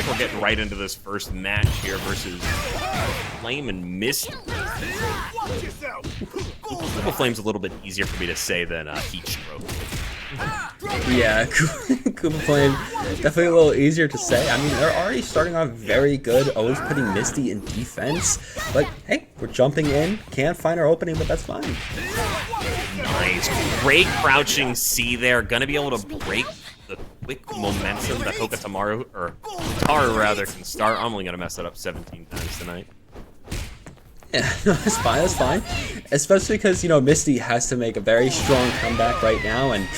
like we're getting right into this first match here versus Flame and Misty. Double Flame's a little bit easier for me to say than Heat Stroke. Yeah, Koopa Flame, definitely a little easier to say. I mean, they're already starting off very good, always putting Misty in defense. But hey, we're jumping in, can't find our opening, but that's fine. Nice. Great crouching C there. Gonna be able to break the quick momentum that Hokutomaru, or Hotaru rather, can start. I'm only gonna mess that up 17 times tonight. Yeah, no, that's fine, that's fine. Especially because, you know, Misty has to make a very strong comeback right now, and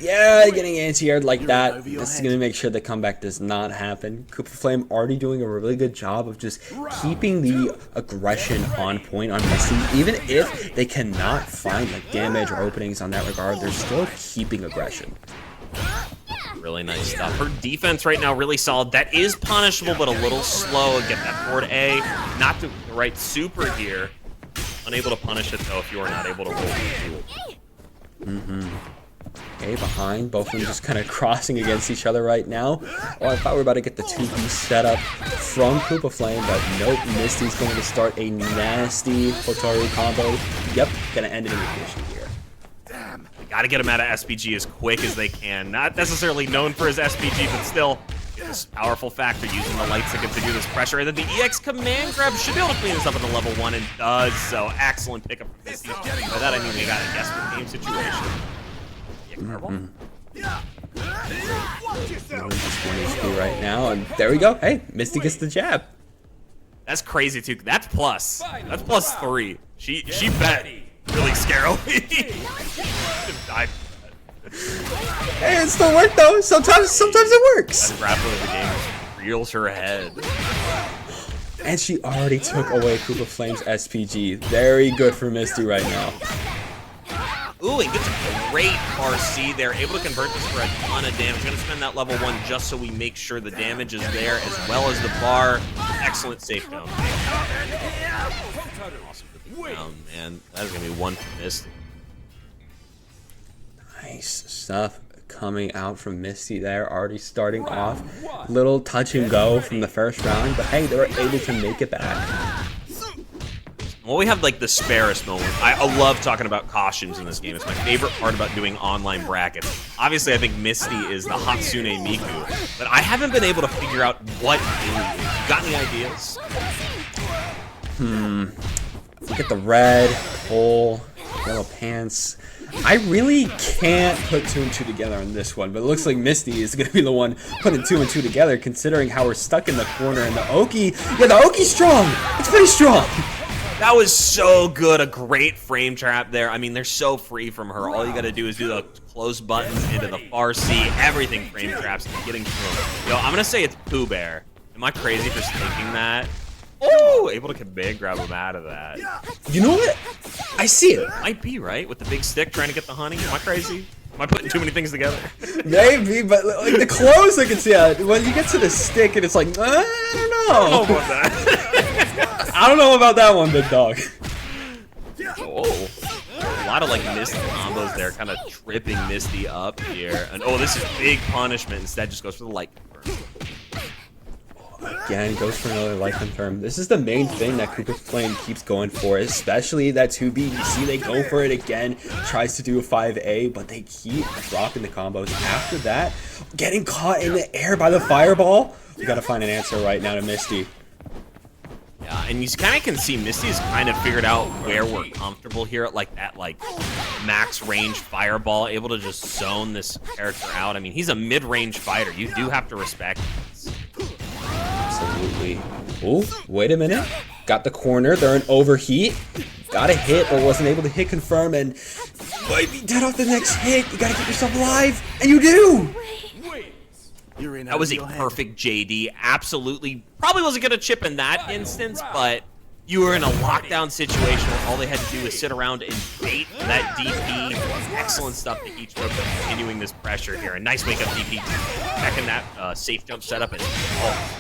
yeah, getting anti-aired like that, this is going to make sure the comeback does not happen. Koopa Flame already doing a really good job of just keeping the aggression on point on Misty. Even if they cannot find like damage or openings on that regard, they're still keeping aggression. Really nice stuff. Her defense right now really solid. That is punishable, but a little slow. Get that forward A. Not the right super here. Unable to punish it, though, if you are not able to roll through it. Okay, behind. Both of them just kind of crossing against each other right now. Oh, I thought we were about to get the 2B setup from Koopa Flame, but nope. Misty's going to start a nasty Hotaru combo. Yep, gonna end it in the finish here. Damn. Gotta get him out of SPG as quick as they can. Not necessarily known for his SPG, but still, this powerful factor using the light ticket to do this pressure. And then the EX command grab should be able to clean this up at the level 1 and does so. Excellent pickup from Misty. By that I mean they got a desperate game situation. Just 1 HP right now, and there we go. Hey, Misty gets the jab. That's crazy too. That's plus. That's +3. She bet really scarily. Hey, it still worked though. Sometimes it works. That grappler of the game reels her head. And she already took away Koopa Flame's SPG. Very good for Misty right now. Ooh, and gets a great RC there. Able to convert this for a ton of damage. Gonna spend that level 1 just so we make sure the damage is there as well as the bar. Excellent safe down. Awesome down, man. That is gonna be 1 for Misty. Nice stuff coming out from Misty there. Already starting off. Little touch and go from the first round, but hey, they were able to make it back. Well, we have like the sparest moment. I love talking about costumes in this game. It's my favorite part about doing online brackets. Obviously, I think Misty is the Hatsune Miku, but I haven't been able to figure out what it is. You got any ideas? Look at the red, pole, yellow pants. I really can't put 2 and 2 together on this one, but it looks like Misty is going to be the one putting 2 and 2 together, considering how we're stuck in the corner. And the Oki, yeah, the Oki's strong. It's pretty strong. That was so good. A great frame trap there. I mean, they're so free from her. All you got to do is do the close buttons into the far C. Everything frame traps and getting through. Yo, I'm going to say it's Pooh Bear. Am I crazy for thinking that? Oh, able to command grab him out of that. You know what? I see it. Might be, right? With the big stick trying to get the honey. Am I crazy? Am I putting too many things together? Maybe, but like the clothes, I can see it. When you get to the stick, and it's like, I don't know. I don't know about that. I don't know about that one, big dog. Oh, a lot of like Misty combos there, kind of tripping Misty up here. And oh, this is big punishment. Instead, just goes for the light confirm. Again, goes for another life confirm. This is the main thing that Koopa Flame keeps going for, especially that 2B. You see they go for it again, tries to do a 5A, but they keep dropping the combos. After that, getting caught in the air by the fireball. We gotta find an answer right now to Misty. Yeah, and you kind of can see Misty's kind of figured out where we're comfortable here at like that max range fireball, able to just zone this character out. I mean, he's a mid-range fighter. You do have to respect this. Absolutely. Oh, wait a minute. Got the corner. They're in overheat. Got a hit, but wasn't able to hit confirm, and might be dead off the next hit. You gotta keep yourself alive, and you do. That was a perfect JD. Absolutely. Probably wasn't going to chip in that instance, but you were in a lockdown situation where all they had to do was sit around and bait that DP. Excellent stuff to each rook, continuing this pressure here. A nice wake-up DP. Back in that safe jump setup. And, oh.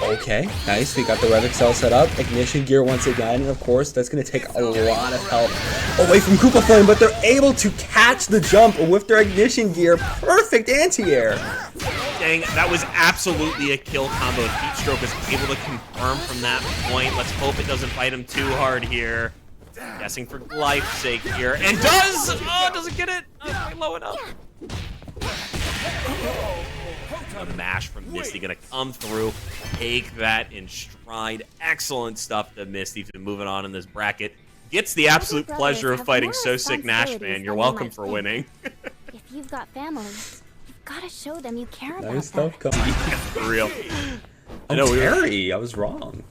Okay, nice. We got the Rev Excel set up. Ignition gear once again. And of course, that's going to take a lot of help away from Koopa Flame, but they're able to catch the jump with their ignition gear. Perfect anti-air. Dang, that was absolutely a kill combo. Heatstroke is able to confirm from that point. Let's hope it doesn't fight him too hard here. Guessing for life's sake here. And does! Oh, doesn't get it. Not low enough. A mash from Misty gonna come through, take that in stride. Excellent stuff to Misty to moving on in this bracket. Gets the absolute pleasure of fighting SoSickNASHFAN. You're welcome for winning. If you've got families, you've got to show them you care about Nice them. stuff coming. For real. I know, Terry, I was wrong.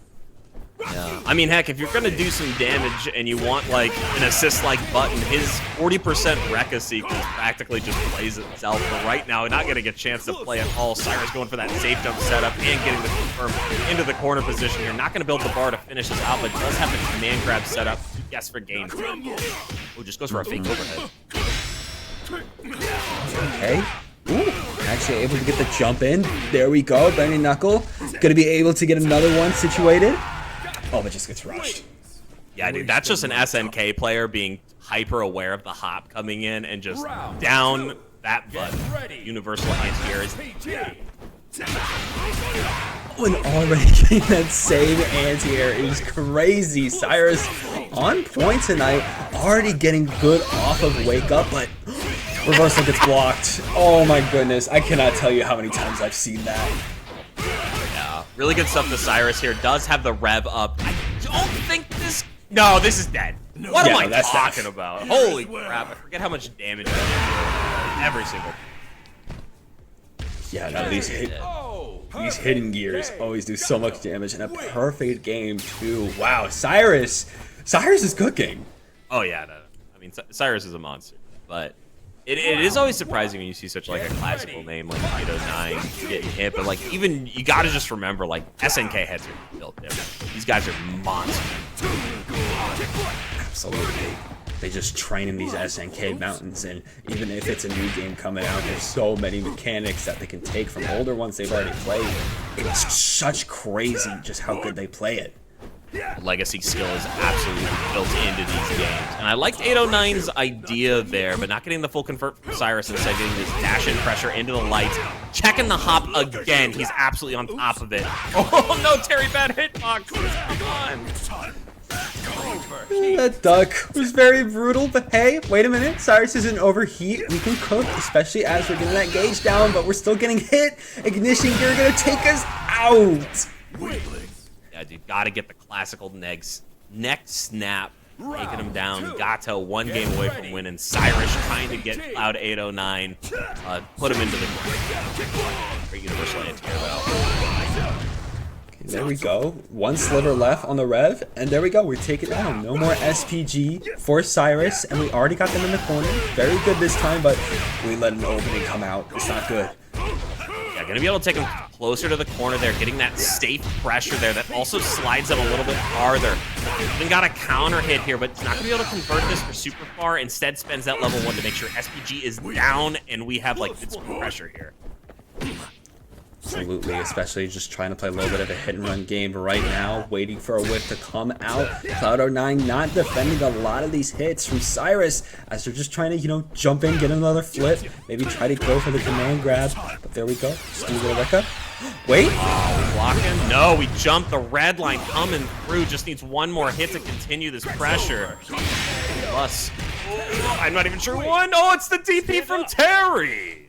Yeah. I mean, heck, if you're gonna do some damage and you want like an assist-like button, his 40% Rekka sequence practically just plays itself. But right now, not getting a chance to play at all. Cyrus going for that safe jump setup and getting the confirm into the corner position here. Not gonna build the bar to finish this out, but does have the command grab set up. Yes, for game. Oh, just goes for a fake overhead. Okay. Ooh, actually able to get the jump in. There we go. Benny Knuckle gonna be able to get another one situated. Oh, but just gets rushed. Yeah, dude, that's just an SNK player being hyper aware of the hop coming in and just down that button. Universal anti-air is... Oh, and already getting that same anti-air is crazy. Cyrus on point tonight, already getting good off of Wake Up, but reversal gets blocked. Oh my goodness, I cannot tell you how many times I've seen that. Really good stuff to Cyrus here. Does have the rev up. I don't think this... No, this is dead. What am I talking about? Holy crap. I forget how much damage it does. Every single... Yeah, no, these hidden gears always do so much damage in a perfect game, too. Wow, Cyrus is cooking. Oh, yeah. No. I mean, Cyrus is a monster. But it is always surprising when you see such like a classical name like 809 getting hit, but like even you gotta just remember like SNK heads are built different. These guys are monsters. Absolutely. They just train in these SNK mountains, and even if it's a new game coming out, there's so many mechanics that they can take from older ones they've already played. It's such crazy just how good they play it. Legacy skill is absolutely built into these games. And I liked 809's idea there, but not getting the full convert from Cyrus, instead getting this dash-in pressure into the lights. Checking the hop again. He's absolutely on top of it. Oh no, Terry, bad hitbox. Come on. That duck was very brutal, but hey, wait a minute. Cyrus isn't overheat. We can cook, especially as we're getting that gauge down, but we're still getting hit. Ignition gear gonna take us out. Yeah, dude, gotta get the classical neck snap, taking him down. Gato 1 game away from winning. Cyrus trying to get Cloud 809, put him into the ground. Great universal anti-air. There we go. 1 sliver left on the rev, and there we go. We're taking it down. No more SPG for Cyrus, and we already got them in the corner. Very good this time, but we let an opening come out. It's not good. Yeah, gonna be able to take him closer to the corner there, getting that safe pressure there that also slides him a little bit farther. Even got a counter hit here, but not gonna be able to convert this for super far. Instead spends that level 1 to make sure SPG is down, and we have like good pressure here. Absolutely, especially just trying to play a little bit of a hit and run game right now, waiting for a whiff to come out. Cloud09 not defending a lot of these hits from Cyrus as they're just trying to, you know, jump in, get another flip, maybe try to go for the command grab. But there we go. Just do the Rekka. Wait. Blocking? No, we jumped the red line coming through. Just needs 1 more hit to continue this pressure. Plus, I'm not even sure one. Oh, it's the DP from Terry.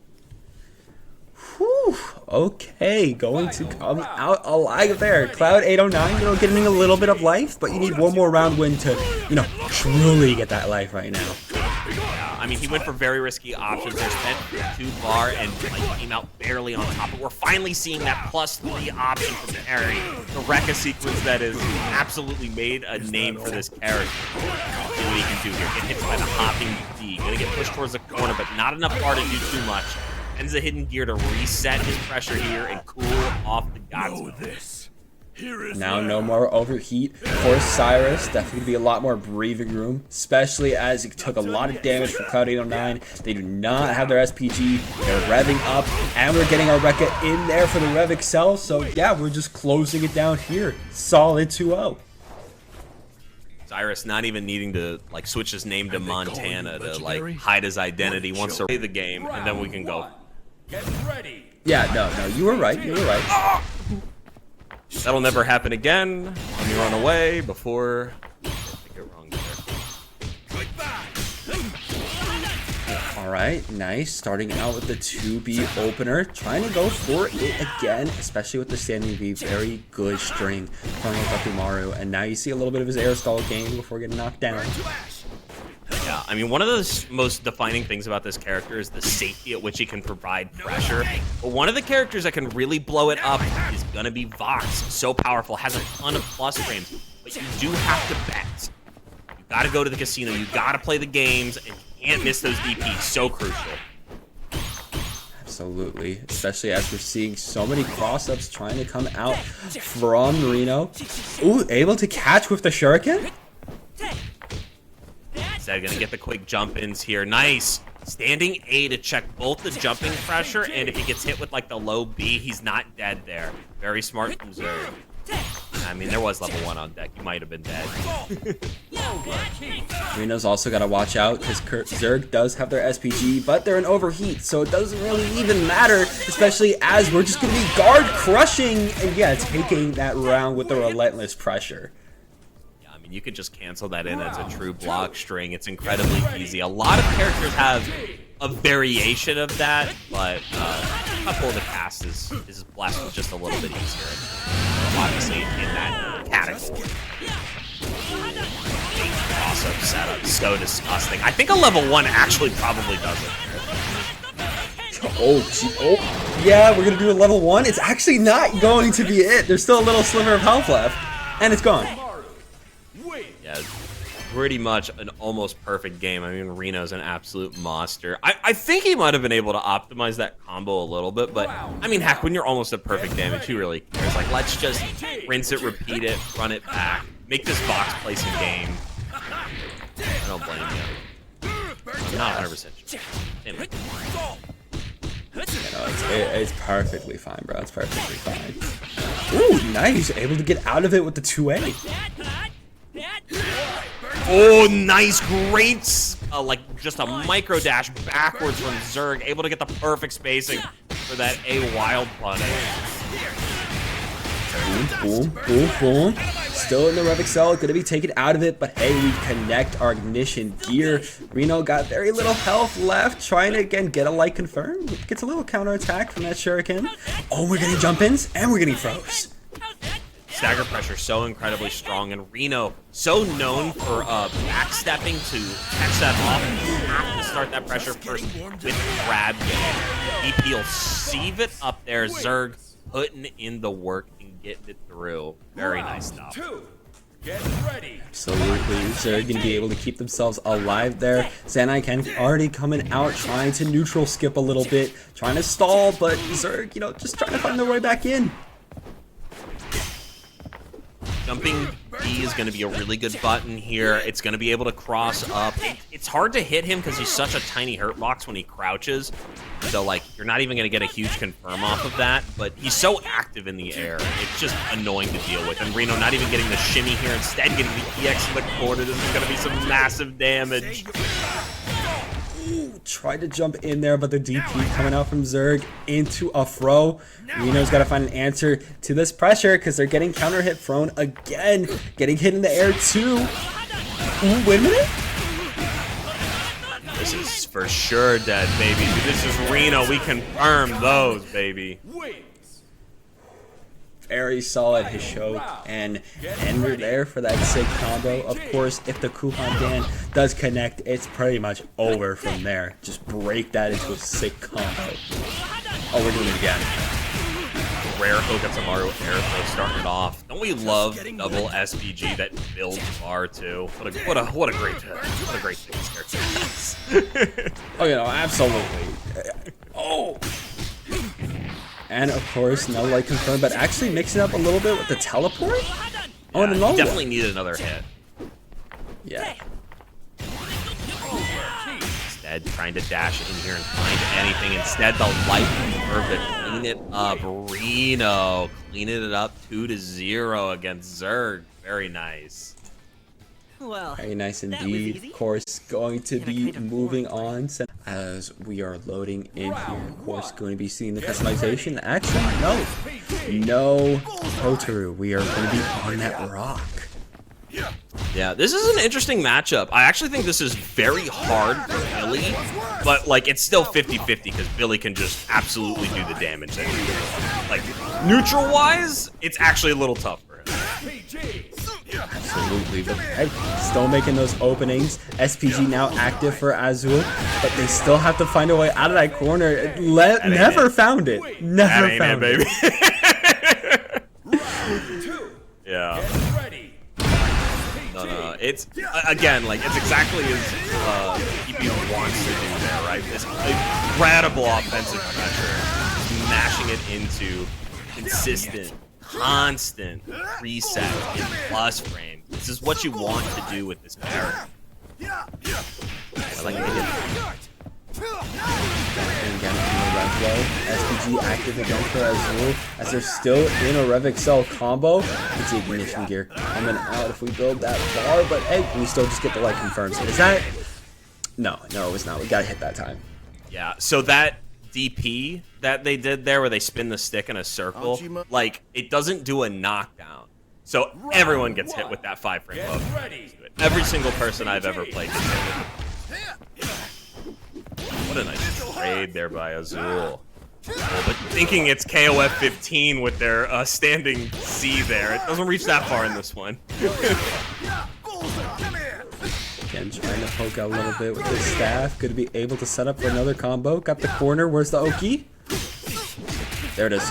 Whew, okay, going to come out alive there. Cloud 809, you know, getting a little bit of life, but you need 1 more round win to, you know, truly get that life right now. Yeah, I mean, he went for very risky options there, spent 2 bar, and like came out barely on top. But we're finally seeing that +3 option from Terry. The Rekka sequence that has absolutely made a name for this character. See what he can do here. Get hit by the hopping D. Gonna get pushed towards the corner, but not enough bar to do too much. Ends the hidden gear to reset his pressure here and cool off the Gato. Now no more overheat for Cyrus. Definitely be a lot more breathing room, especially as he took a lot of damage from Cloud 809. They do not have their SPG. They're revving up, and we're getting our Rekka in there for the Rev Excel. So yeah, we're just closing it down here. Solid 2-0. Cyrus not even needing to like switch his name to Montana to like hide his identity. Wants to play the game, and then we can go. Yeah, no, you were right. You were right. That'll never happen again. Let me run away before I get wrong there. All right, nice. Starting out with the 2B opener, trying to go for it again, especially with the standing V. Very good string from Hokutomaru, and now you see a little bit of his air stall game before getting knocked down. Yeah, I mean, one of the most defining things about this character is the safety at which he can provide pressure. But one of the characters that can really blow it up is gonna be Vox. So powerful, has a ton of plus frames, but you do have to bet. You gotta go to the casino, you gotta play the games, and you can't miss those DPs. So crucial. Absolutely, especially as we're seeing so many cross-ups trying to come out from RINO. Ooh, able to catch with the shuriken? Instead, gonna get the quick jump-ins here. Nice. Standing A to check both the jumping pressure, and if he gets hit with like the low B, he's not dead there. Very smart from Zerge. I mean, there was level 1 on deck. You might have been dead. RINO's also got to watch out because Zerge does have their SPG, but they're in overheat, so it doesn't really even matter, especially as we're just going to be guard crushing and, yeah, taking that round with the relentless pressure. Yeah, I mean, you could just cancel that in as a true block string. It's incredibly easy. A lot of characters have a variation of that, but a couple of the cast is blessed with just a little bit easier. Obviously, in that category. Awesome setup, so disgusting. I think a level 1 actually probably does it. Oh, yeah, we're gonna do a level 1. It's actually not going to be it. There's still a little sliver of health left, and it's gone. Yeah, pretty much an almost perfect game. I mean, RINO's an absolute monster. I think he might have been able to optimize that combo a little bit, but I mean, heck, when you're almost at perfect damage, who really cares? Like, let's just rinse it, repeat it, run it back, make this box play some game. I don't blame you. I'm not 100% sure. Anyway. It's perfectly fine, bro. It's perfectly fine. Ooh, nice. Able to get out of it with the 2A. Oh, nice, great, like just a micro dash backwards from Zerge, able to get the perfect spacing for that A wild punish. Boom, boom, boom, boom. Still in the Rev Excel, gonna be taken out of it, but hey, we connect our ignition gear. RINO got very little health left, trying to again get a light confirm. Gets a little counterattack from that shuriken. Oh, we're getting jump-ins, and we're getting froze. Stagger pressure so incredibly strong, and RINO so known for backstepping to catch that off. You have to start that pressure first with grab game. EP'll sieve it up there. Zerge putting in the work and getting it through. Very nice stuff. Absolutely, Zerge gonna be able to keep themselves alive there. Zanai Ken already coming out, trying to neutral skip a little bit, trying to stall, but Zerge, you know, just trying to find their way back in. Jumping B is going to be a really good button here. It's going to be able to cross up. It's hard to hit him because he's such a tiny hurt box when he crouches. So, like, you're not even going to get a huge confirm off of that. But he's so active in the air. It's just annoying to deal with. And RINO not even getting the shimmy here. Instead, getting the EX in the corner. This is going to be some massive damage. Ooh, tried to jump in there, but the DP coming out from Zerge into a throw. RINO's got to find an answer to this pressure because they're getting counter hit thrown again. Getting hit in the air too. Ooh, wait a minute. This is for sure dead, baby. This is RINO. We confirm those, baby. Very solid his show and ender there for that sick combo. Of course, if the Kuhan Dan does connect, it's pretty much over from there. Just break that into a sick combo. Oh, we're doing it again. Rare Hokutomaru air throw starting it off. Don't we love double SPG that builds bar too? What a great thing this character has. Oh, you know, absolutely. Oh. And of course, no light confirmed, but actually mixing up a little bit with the teleport. Oh, and he definitely needed another hit. Yeah. Instead, trying to dash in here and find anything. Instead, the light curve to clean it up. RINO cleaning it up 2-0 against Zerge. Very nice. Well, very nice indeed. Of course, going to be moving on as we are loading in here. Of course, going to be seeing the customization. Actually, no Hotaru. We are going to be on that rock. Yeah, this is an interesting matchup. I actually think this is very hard for Billy, but like it's still 50-50 because Billy can just absolutely do the damage that he does. Like neutral-wise, it's actually a little tough for him. Absolutely, but still making those openings. SPG now active for Azul, but they still have to find a way out of that corner. Never found it. Never found it. Yeah. No, it's again like it's exactly as Eepy wants to do there, right? This incredible offensive pressure, mashing it into consistent, constant reset in plus frame. This is what you want to do with this character. Like SPG active again for Azul as they're still in a Rev Excel combo. It's the ignition gear coming out if we build that far, but hey, we still just get the light confirmed. So is that? No, it's not. We gotta hit that time. Yeah. So that DP that they did there, where they spin the stick in a circle, like it doesn't do a knockdown. So everyone gets hit with that 5-frame low. Every single person I've ever played gets hit with it. What a nice trade there by Azul. But thinking it's KOF 15 with their standing C there, it doesn't reach that far in this one. Again, trying to poke out a little bit with the staff. Going to be able to set up for another combo. Got the corner. Where's the Oki? There it is.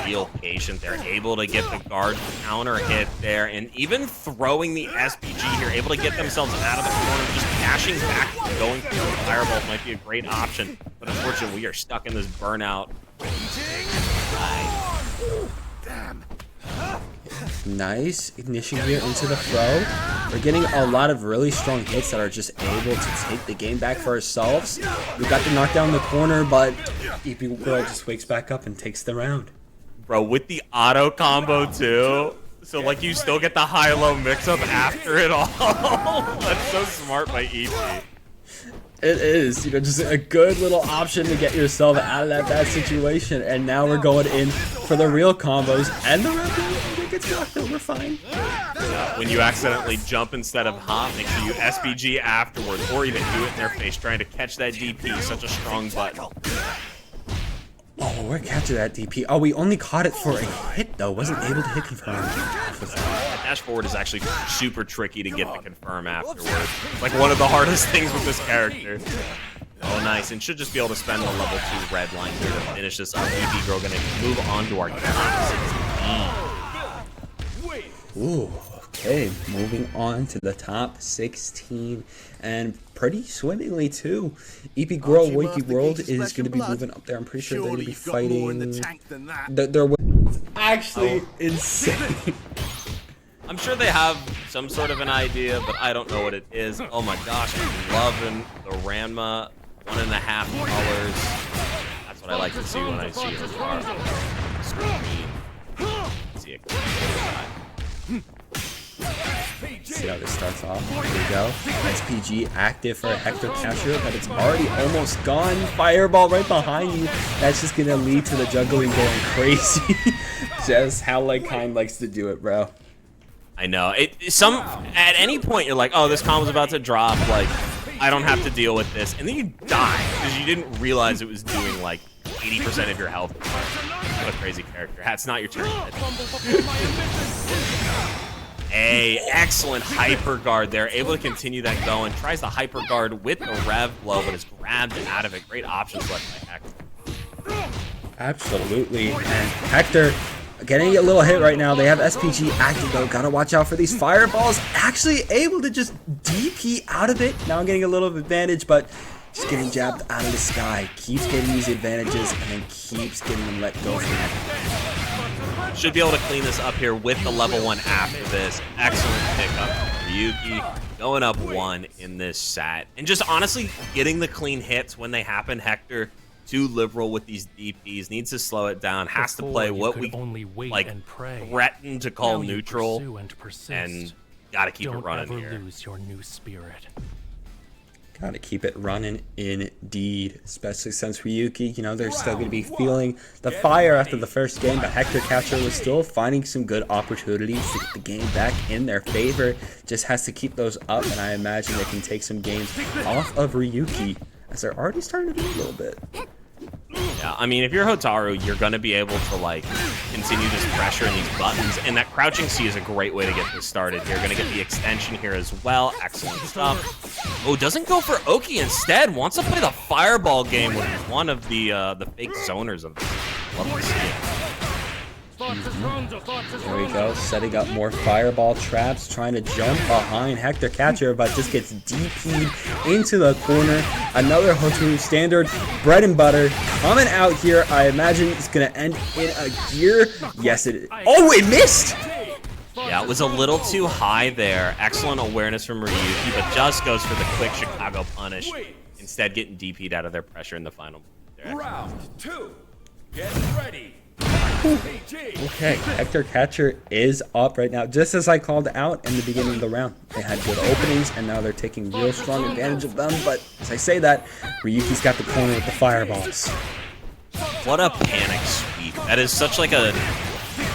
Real patient. They're able to get the guard counter hit there, and even throwing the SPG here, able to get themselves out of the corner, just dashing back and going for the fireballs might be a great option. But unfortunately, we are stuck in this burnout. Nice ignition gear into the throw. We're getting a lot of really strong hits that are just able to take the game back for ourselves. We got to knock down the corner, but EepyGirl just wakes back up and takes the round. Bro, with the auto combo too. So like you still get the high-low mix-up after it all. That's so smart by Eepy. It is, just a good little option to get yourself out of that bad situation. And now we're going in for the real combos and the red gets blocked out. We're fine. When you accidentally jump instead of hop, make sure you SPG afterwards, or even do it in their face, trying to catch that DP. Such a strong button. Oh, we're catching that DP. Oh, we only caught it for a hit, though. Wasn't able to hit confirm. That dash forward is actually super tricky to get the confirm afterwards. Like one of the hardest things with this character. Oh, nice. And should just be able to spend the level 2 red line here to finish this up. EepyGirl going to move on to our top 16. Ooh, okay. Moving on to the top 16. And pretty swimmingly, too. EepyGirlWakeyWorld is going to be moving up there. I'm pretty sure they're going to be fighting. They're actually insane. I'm sure they have some sort of an idea, but I don't know what it is. Oh my gosh, I'm loving the Ranma 1.5 colors. That's what I like to see when I see Hotaru. See it. See how this starts off. Here we go. SPG active for Hector Katcher, but it's already almost gone. Fireball right behind you. That's just gonna lead to the juggling going crazy. Just how Kain likes to do it, bro. I know. At any point you're like, oh, this combo's about to drop. Like, I don't have to deal with this, and then you die because you didn't realize it was doing like 80% of your health. What a crazy character. That's not your turn yet. A excellent hyper guard there, able to continue that going. Tries the hyper guard with the rev blow, but is grabbed out of it. Great options left by Hector. Absolutely, and Hector getting a little hit right now. They have SPG active though. Gotta watch out for these fireballs. Actually able to just DP out of it. Now getting a little advantage, but just getting jabbed out of the sky, keeps getting these advantages, and then keeps getting them let go from it. Should be able to clean this up here with the level 1 after this. Excellent pickup. Ryuki going up 1 in this set. And just honestly, getting the clean hits when they happen. Hector, too liberal with these DPs, needs to slow it down, has to play what we threaten to call neutral, and gotta keep it running here. Lose your new spirit. Gotta keep it running indeed, especially since Ryuki, you know, they're still gonna be feeling the fire after the first game, but Hector Katcher was still finding some good opportunities to get the game back in their favor. Just has to keep those up, and I imagine they can take some games off of Ryuki, as they're already starting to do a little bit. Yeah, I mean, if you're Hotaru, you're going to be able to, like, continue just pressuring these buttons, and that crouching C is a great way to get this started. You're going to get the extension here as well. Excellent stuff. Oh, doesn't go for Oki instead. Wants to play the fireball game with one of the fake zoners of this. Love to see it. There we go, setting up more fireball traps, trying to jump behind Hector Katcher, but just gets DP'd into the corner. Another Hotaru standard, bread and butter, coming out here. I imagine it's going to end in a gear. Yes, it is. Oh, it missed! Yeah, it was a little too high there. Excellent awareness from Ryuki, but just goes for the quick Chicago punish, instead getting DP'd out of their pressure in the final. Round 2, get ready. Okay, Hector Katcher is up right now, just as I called out in the beginning of the round. They had good openings, and now they're taking real strong advantage of them, but as I say that, Ryuki's got the corner with the fireballs. What a panic sweep. That is such like a...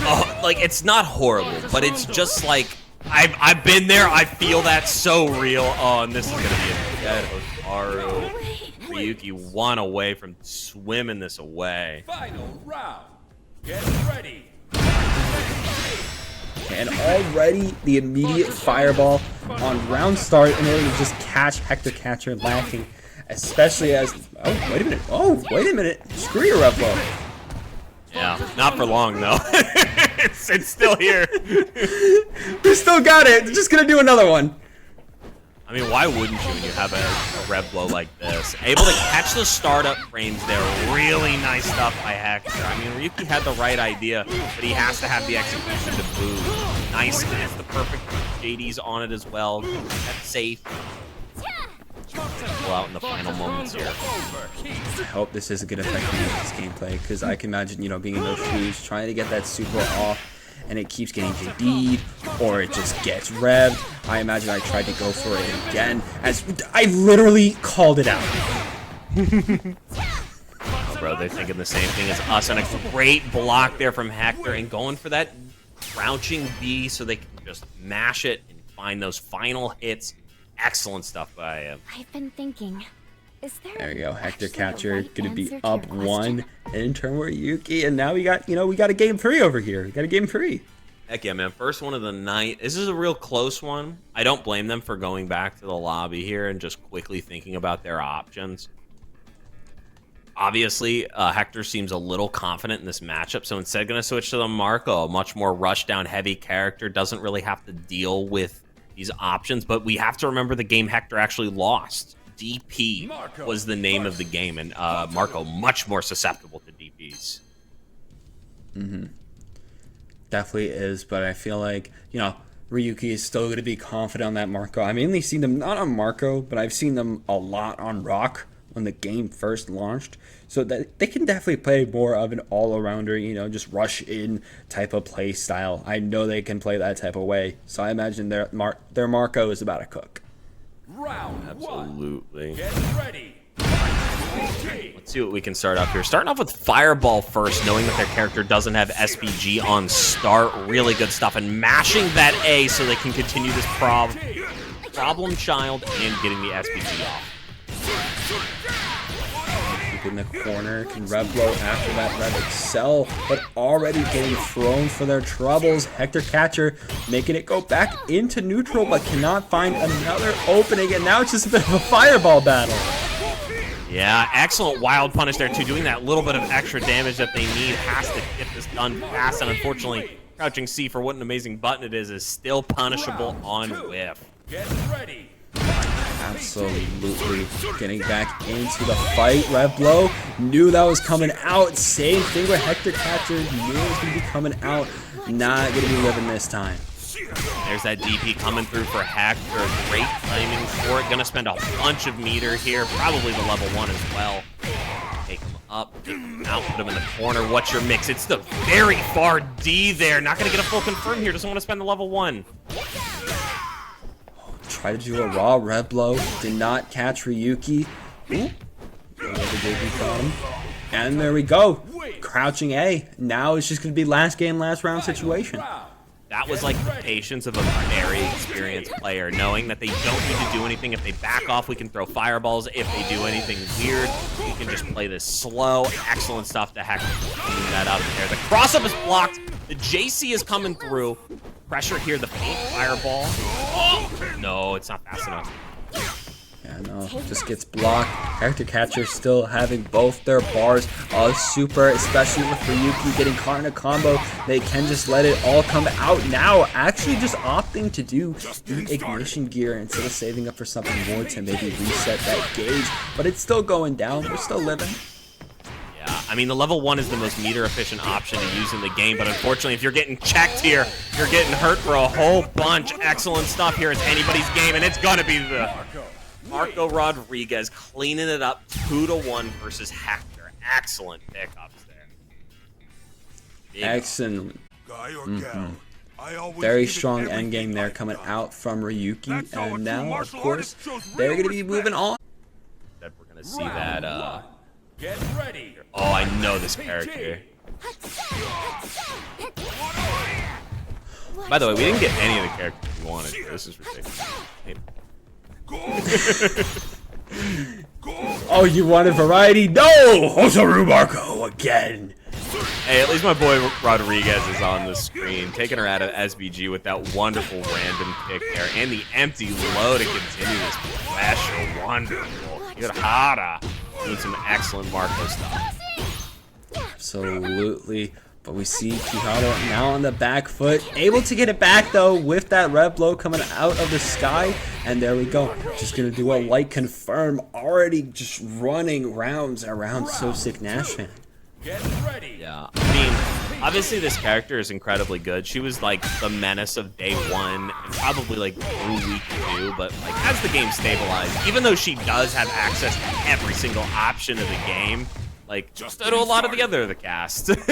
Oh, like, it's not horrible, but it's just like... I've been there, I feel that so real. Oh, and this is going to be a dead Hotaru. Ryuki 1 away from swimming this away. Final round. Get ready. And already the immediate fireball on round start in order to just catch Hector Katcher lacking, especially as... Oh, wait a minute. Oh, wait a minute. Screw your Revlo. Yeah, not for long, though. it's still here. We still got it. They're just going to do another one. I mean, why wouldn't you when you have a rev blow like this? Able to catch the startup frames there. Really nice stuff by Hector. I mean, Ryuki had the right idea, but he has to have the execution to boot. Nice, and it's the perfect JD's on it as well. That's safe. Pull out in the final moments here. I hope this isn't going to affect Ryuki's gameplay, because I can imagine, you know, being in those shoes, trying to get that super off, and it keeps getting JD'd, or it just gets revved. I imagine I tried to go for it again, as I literally called it out. Oh, bro, they're thinking the same thing as us, and a great block there from Hector, and going for that crouching B so they can just mash it and find those final hits. Excellent stuff by him. I've been thinking. There you go, Hector Katcher gonna be up 1 in turn with Ryuki, and now we got, you know, we got a game 3 over here. We got a game 3. Heck yeah, man. First one of the night. This is a real close one. I don't blame them for going back to the lobby here and just quickly thinking about their options. Obviously, Hector seems a little confident in this matchup, so instead going to switch to the Marco, a much more rush-down heavy character. Doesn't really have to deal with these options, but we have to remember the game Hector actually lost. DP was the name of the game, and Marco much more susceptible to DPs. Definitely is, but I feel like, you know, Ryuki is still going to be confident on that Marco. I mainly seen them not on Marco, but I've seen them a lot on Rock when the game first launched, so that they can definitely play more of an all-arounder, you know, just rush in type of play style. I know they can play that type of way, so I imagine their Marco is about to cook. Round Absolutely. 1. Get ready. Let's see what we can start off here. Starting off with Fireball first, knowing that their character doesn't have SPG on start. Really good stuff. And mashing that A so they can continue this problem child and getting the SPG off. In the corner, can Rev blow after that Rev excel, but already getting thrown for their troubles. Hector Katcher making it go back into neutral, but cannot find another opening, and now it's just a bit of a fireball battle. Yeah, excellent wild punish there too, doing that little bit of extra damage that they need. Has to get this done fast, and unfortunately, crouching C for what an amazing button it is still punishable on whiff. Get ready. Absolutely getting back into the fight. Red blow. Knew that was coming out. Same thing with Hector. Katcher knew it was going to be coming out. Not going to be living this time. There's that DP coming through for Hector. Great timing for it. Gonna spend a bunch of meter here. Probably the level 1 as well. Take him up, take him out, put him in the corner. What's your mix? It's the very far D there. Not gonna get a full confirm here. Doesn't want to spend the level 1. Try to do a raw red blow. Did not catch Ryuki. Ooh. Got him. And there we go. Crouching A. Now it's just gonna be last game, last round situation. That was like the patience of a very experienced player, knowing that they don't need to do anything. If they back off, we can throw fireballs. If they do anything weird, we can just play this slow. Excellent stuff to Hector. Clean that out of there. The cross-up is blocked. The JC is coming through. Pressure here, the faint fireball. Oh! No, it's not fast enough. Yeah, no, just gets blocked. Hector Katcher still having both their bars super, especially with Ryuki getting caught in a combo. They can just let it all come out now. Actually just opting to do the ignition gear instead of saving up for something more to maybe reset that gauge. But it's still going down. We're still living. Yeah, I mean, the level 1 is the most meter-efficient option to use in the game, but unfortunately, if you're getting checked here, you're getting hurt for a whole bunch. Excellent stuff here. It's anybody's game, and it's going to be the Marco Rodriguez cleaning it up 2-1 versus Hector. Excellent pickups there. Excellent. Very strong endgame there coming out from Ryuki. And now, of course, they're going to be moving on. That we're going to see that, Get ready. oh, I know this character. By the way, we didn't get any of the characters we wanted. This is ridiculous. Hey. Oh, you wanted variety? No! Hotaru Marco again. Hey, at least my boy Rodriguez is on the screen, taking her out of SBG with that wonderful random kick there, and the empty low to continue this pressure. Wonderful. Kihara doing some excellent Marco stuff. Absolutely. But we see Kihara now on the back foot, able to get it back though with that red blow coming out of the sky. And there we go. Just gonna do a light confirm. Already just running rounds around SoSickNASHFAN. Get ready. Yeah, I mean, obviously this character is incredibly good. She was like the menace of day 1 and probably like through week 2, but like as the game stabilized, even though she does have access to every single option of the game, like just to a lot of the other of the cast. Just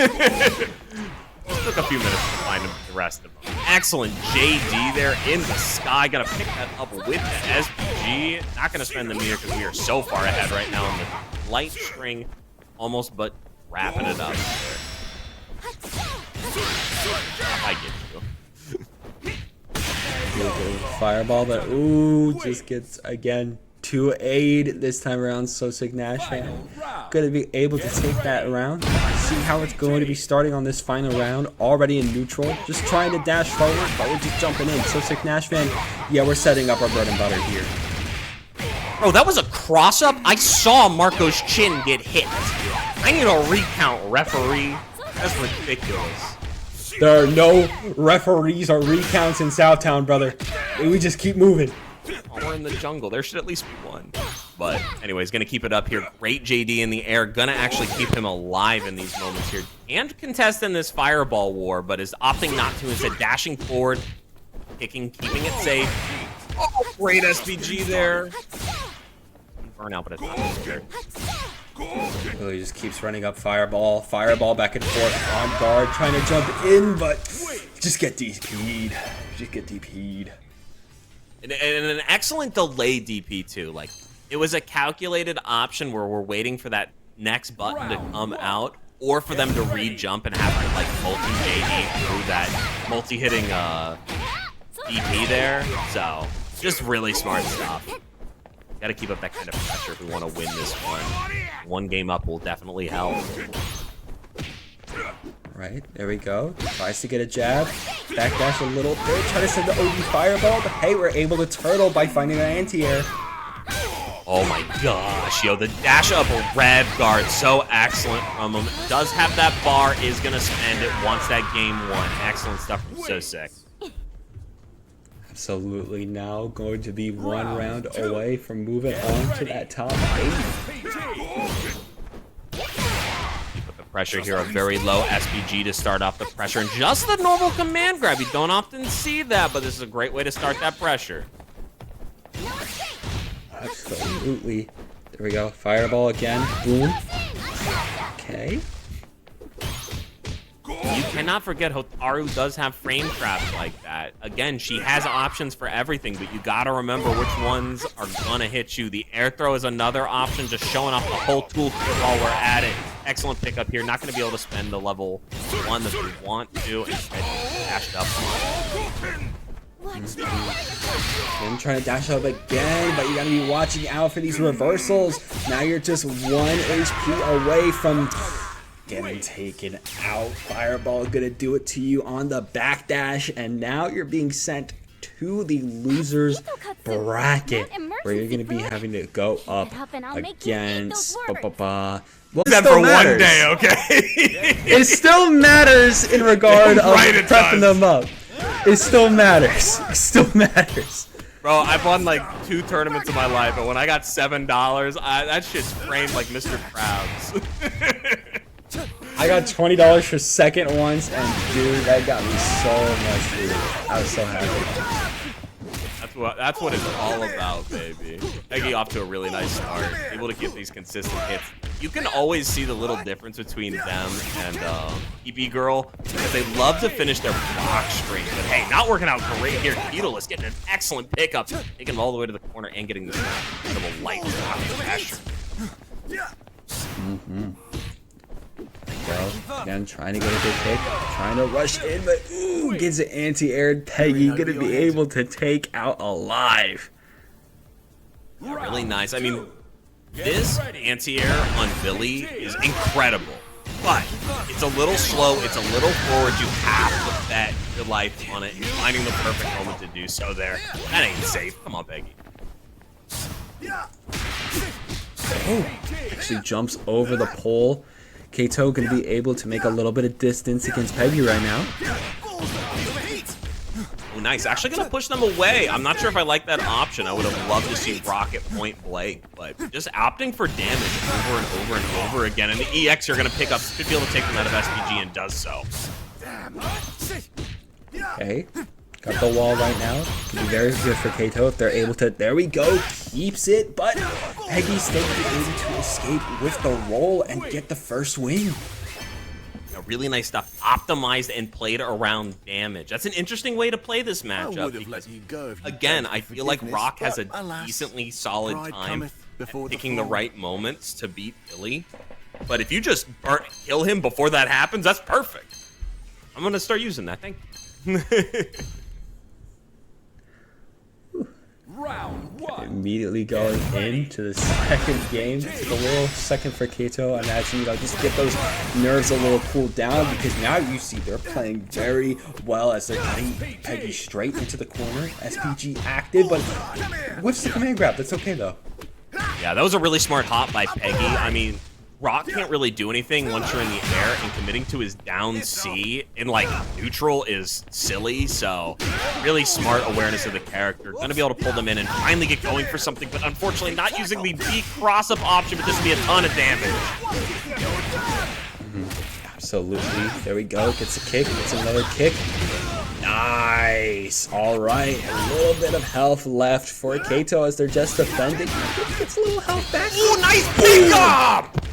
took a few minutes to find the rest of them. Excellent JD there in the sky. Gonna pick that up with the SPG. Not gonna spend the meter because we are so far ahead right now in the light string, almost but wrapping it up there. I get you. Fireball, but ooh, just gets again to aid this time around. SoSickNASHFAN going to be able to take that round. See how it's going to be starting on this final round. Already in neutral, just trying to dash forward, but we're just jumping in. SoSickNASHFAN, yeah, we're setting up our bread and butter here. Bro, that was a cross-up? I saw Marco's chin get hit. I need a recount, referee. That's ridiculous. There are no referees or recounts in Southtown, brother. We just keep moving. Oh, we're in the jungle. There should at least be one. But anyways, gonna keep it up here. Great JD in the air. Gonna actually keep him alive in these moments here. And contest in this fireball war, but is opting not to. Instead, dashing forward, kicking, keeping it safe. Oh, great SPG there. Burnout, but it's not necessary. Really just keeps running up fireball back and forth on guard, trying to jump in, but just get DP'd. Just get DP'd. And an excellent delay DP too. Like, it was a calculated option where we're waiting for that next button to come out, or for them to re-jump and have like multi-JD through that multi-hitting DP there. So, just really smart stuff. Gotta keep up that kind of pressure if we want to win this one. One game up will definitely help. Right, there we go. Tries to get a jab. Backdash a little bit. Try to send the OD fireball, but hey, we're able to turtle by finding an anti-air. Oh my gosh, yo, the dash up a red guard, so excellent from him. Does have that bar, is gonna spend it once that game won. Excellent stuff from SoSick. Absolutely now going to be one round away from moving on to that top 8. Put the pressure here, a very low SPG to start off the pressure, and just the normal command grab. You don't often see that, but this is a great way to start that pressure. Absolutely. There we go. Fireball again. Boom. Okay. You cannot forget Hotaru does have frame traps like that. Again, she has options for everything, but you gotta remember which ones are gonna hit you. The air throw is another option, just showing off the whole toolkit while we're at it. Excellent pickup here. Not gonna be able to spend the level 1 that we want to. Instead, dashed up. I'm trying to dash up again, but you gotta be watching out for these reversals. Now you're just 1 HP away from getting taken out. Fireball gonna do it to you on the backdash, and now you're being sent to the losers bracket, where you're gonna be having to go up against well, Except for one day, okay? It still matters in regard of prepping them up. It still matters. It still matters. Bro, I've won like 2 tournaments in my life, but when I got $7, that shit's framed like Mr. Krabs. I got $20 for second once, and dude, that got me so much food. I was so happy. That's what it's all about, baby. Peggy off to a really nice start, able to get these consistent hits. You can always see the little difference between them and EepyGirl, because they love to finish their block streak. But hey, not working out great here. Keitoless getting an excellent pickup, taking them all the way to the corner and getting this incredible light block pressure. Go. Again, trying to get a good kick, trying to rush in, but ooh, gets an anti-aired. Peggy gonna be able to take out alive. Yeah, really nice. I mean, this anti-air on Billy is incredible, but it's a little slow, it's a little forward. You have to bet your life on it. You're finding the perfect moment to do so there. That ain't safe. Come on, Peggy. Oh, actually jumps over the pole. Gato gonna be able to make a little bit of distance against Peggy right now. Oh, nice. Actually gonna push them away. I'm not sure if I like that option. I would have loved to see Rocket point blank, but just opting for damage over and over and over again. And the EX you're gonna pick up should be able to take them out of SPG and does so. Okay. Got the wall right now. Can be very good for Gato if they're able to. There we go. Keeps it, but Peggy's still able to escape with the roll and get the first win. Really nice stuff. Optimized and played around damage. That's an interesting way to play this matchup. Because, again, I feel like Rock has a decently solid time at picking the right moments to beat Billy. But if you just kill him before that happens, that's perfect. I'm going to start using that. Thank you. Round 1. Immediately going into the second game. Took a little second for Gato. I imagine, you know, just get those nerves a little cooled down, because now you see they're playing very well as they're cutting Peggy straight into the corner. SPG active, but whips the command grab. That's okay though. Yeah, that was a really smart hop by Peggy. I mean, Rock can't really do anything once you're in the air, and committing to his down C in like neutral is silly, so really smart awareness of the character. Gonna be able to pull them in and finally get going for something, but unfortunately not using the B cross-up option, but this will be a ton of damage. Absolutely. There we go. Gets a kick. Gets another kick. Nice. All right. A little bit of health left for Gato as they're just defending. Gets a little health back. Oh, nice pickup!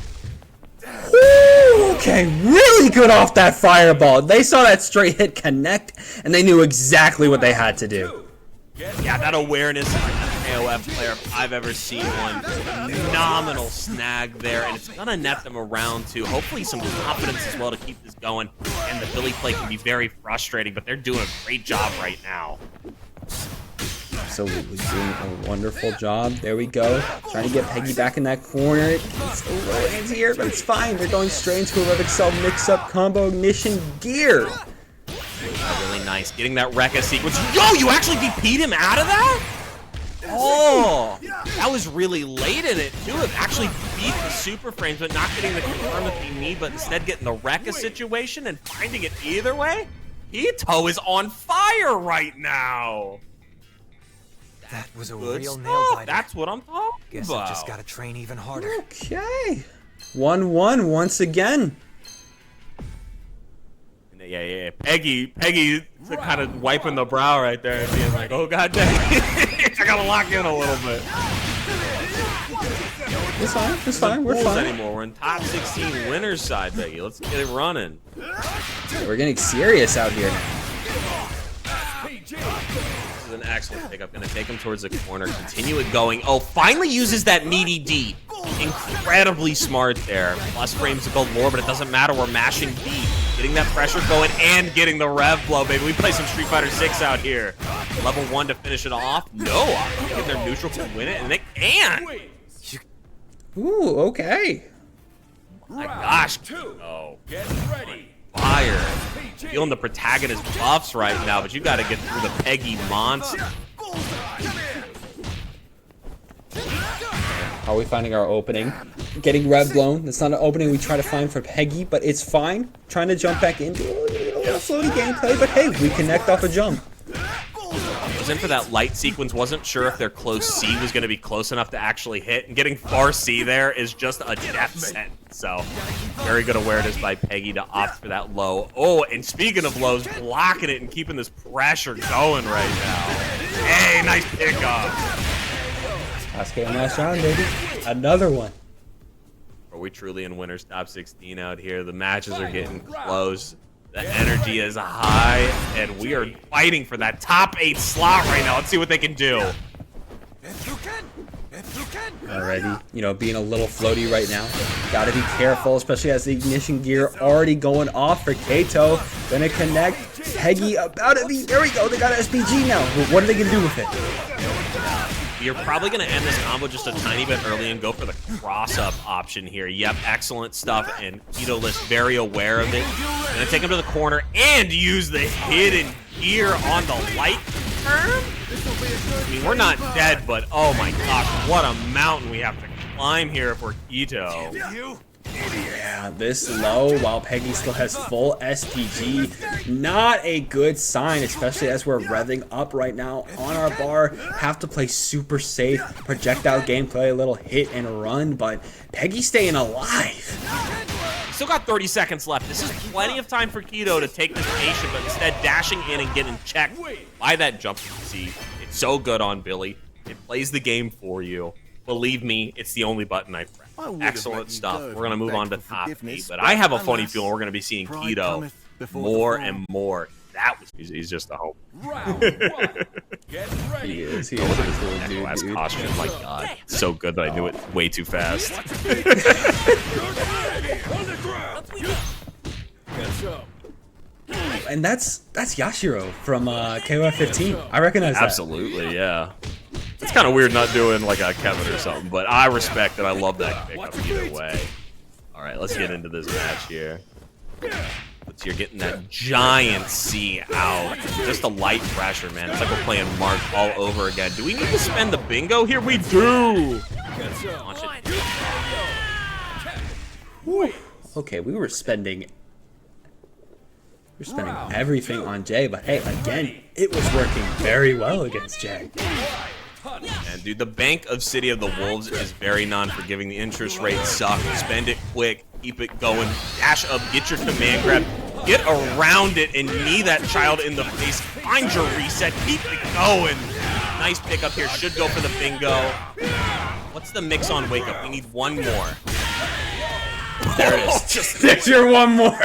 Woo! Okay, really good off that fireball. They saw that straight hit connect, and they knew exactly what they had to do. Yeah, that awareness is an AOF player if I've ever seen one. Phenomenal snag there, and it's gonna net them around to hopefully some confidence as well to keep this going. And the Billy play can be very frustrating, but they're doing a great job right now. Absolutely doing a wonderful job. There we go. Trying to get Peggy back in that corner. It's a little hands here, but it's fine. They're going straight into a Rev Excel mix-up combo ignition gear. Really nice. Getting that Rekka sequence. Yo, you actually DP'd him out of that? Oh, that was really late in it, too. It actually beat the super frames, but not getting the confirm that they need, but instead getting the Rekka situation and finding it either way. Ito is on fire right now. That was a Good real stuff. nail biter. That's what I'm talking Guess about. I just gotta train even harder. Okay. 1-1 once again. Yeah. Peggy kind of wiping the brow right there and being like, oh, god dang. I gotta lock in a little bit. It's fine, we're fine. Anymore. We're in top 16 winners side, Peggy. Let's get it running. We're getting serious out here. This is an excellent pickup. Gonna take him towards the corner. Continue it going. Oh, finally uses that meaty D. Incredibly smart there. Plus frames to galore, but it doesn't matter. We're mashing D. Getting that pressure going and getting the rev blow, baby. We play some Street Fighter 6 out here. Level 1 to finish it off. No, I think they're neutral to win it, and they can. Ooh, okay. My gosh. Oh, get ready. Fire. Feeling the protagonist buffs right now, but you got to get through the Peggy monster. Are we finding our opening? Getting rev blown. That's not an opening we try to find for Peggy, but it's fine. Trying to jump back into a little floaty gameplay, but hey, we connect off a jump. I was in for that light sequence. Wasn't sure if their close C was going to be close enough to actually hit. And getting far C there is just a death sentence. So, very good awareness by Peggy to opt for that low. Oh, and speaking of lows, blocking it and keeping this pressure going right now. Hey, nice pickup. Last game, last round, baby. Another one. Are we truly in winners top 16 out here? The matches are getting close. The energy is high, and we are fighting for that top 8 slot right now. Let's see what they can do. Alrighty, you know, being a little floaty right now. Gotta be careful, especially as the ignition gear already going off for Gato. Gonna connect. Peggy about to be. There we go. They got an SPG now. What are they gonna do with it? You're probably going to end this combo just a tiny bit early and go for the cross-up option here. Yep, excellent stuff, and Keitoless very aware of it. Going to take him to the corner and use the hidden gear on the light term? I mean, we're not dead, but oh my gosh, what a mountain we have to climb here for Gato. Yeah, this low while Peggy still has full SPG. Not a good sign, especially as we're revving up right now on our bar. Have to play super safe, projectile gameplay, a little hit and run, but Peggy's staying alive. Still got 30 seconds left. This is plenty of time for Gato to take this patient, but instead dashing in and getting checked by that jump C. It's so good on Billy. It plays the game for you. Believe me, it's the only button I press. Excellent stuff. We're going to move on to top 8, but I have a funny feeling we're going to be seeing Gato more and more. That was, he's just a hope. He is. He is a cool dude, Last costume, my god. So good that I knew it way too fast. And that's Yashiro from KOF 15. I recognize that. Absolutely, yeah. It's kind of weird not doing like a Kevin or something, but I respect it. I love that pickup either way. All right, let's get into this match here. You're getting that giant C out. Just a light pressure, man. It's like we're playing Mark all over again. Do we need to spend the bingo here? We do! Launch it. Whew. Okay, we were spending everything on Jay, but hey, again, it was working very well against Jay. And dude, the bank of City of the Wolves is very non-forgiving. The interest rates suck. Spend it quick. Keep it going. Dash up. Get your command grab. Get around it and knee that child in the face. Find your reset. Keep it going. Nice pickup here. Should go for the bingo. What's the mix on wake up? We need one more. There it is. There's your one more.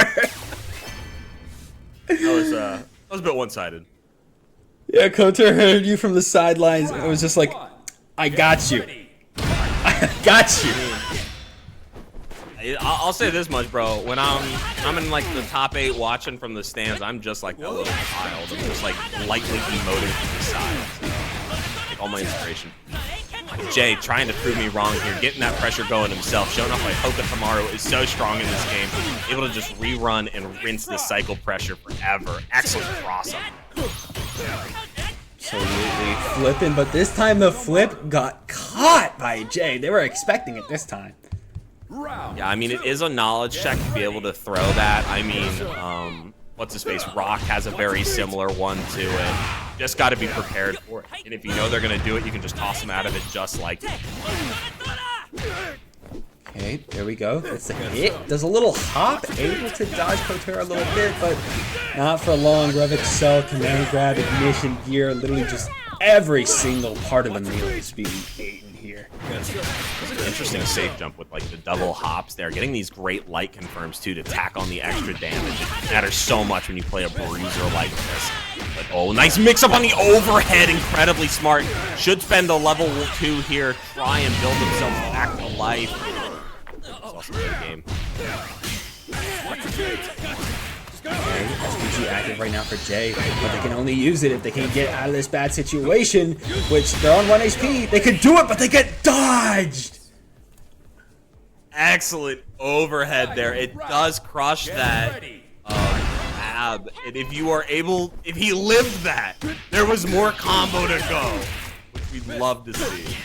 That was a bit one-sided. Yeah, Kotir heard you from the sidelines. It was just like, I got you. I got you. I'll say this much, bro. When I'm in like the top 8 watching from the stands, I'm just like that little child. I'm just like lightly emoting to the side. Take all my inspiration. Jay trying to prove me wrong here, getting that pressure going himself, showing off why Hokutomaru is so strong in this game, able to just rerun and rinse the cycle pressure forever. Excellent cross-up. Absolutely flipping, but this time the flip got caught by Jay. They were expecting it this time. Yeah, I mean, it is a knowledge check to be able to throw that. I mean, what's his face? Rock has a very similar one to it. just got to be prepared for it. And if you know they're going to do it, you can just toss them out of it just like that. Okay, there we go. It's a hit. Does a little hop, able to dodge Kotir a little bit, but not for long. Revit Cell, command grab, ignition gear, literally just every single part of the meal is being eaten here. It's an interesting safe jump with like the double hops there. Getting these great light confirms too to tack on the extra damage. It matters so much when you play a bruiser like this. But oh, nice mix up on the overhead. Incredibly smart. Should spend a level 2 here. Try and build himself back to life. Awesome game. Okay, SPG active right now for Jay, but they can only use it if they can get out of this bad situation, which they're on 1 HP. They could do it, but they get dodged! Excellent overhead there. It does crush that ab. And if you are able, if he lived that, there was more combo to go, which we'd love to see.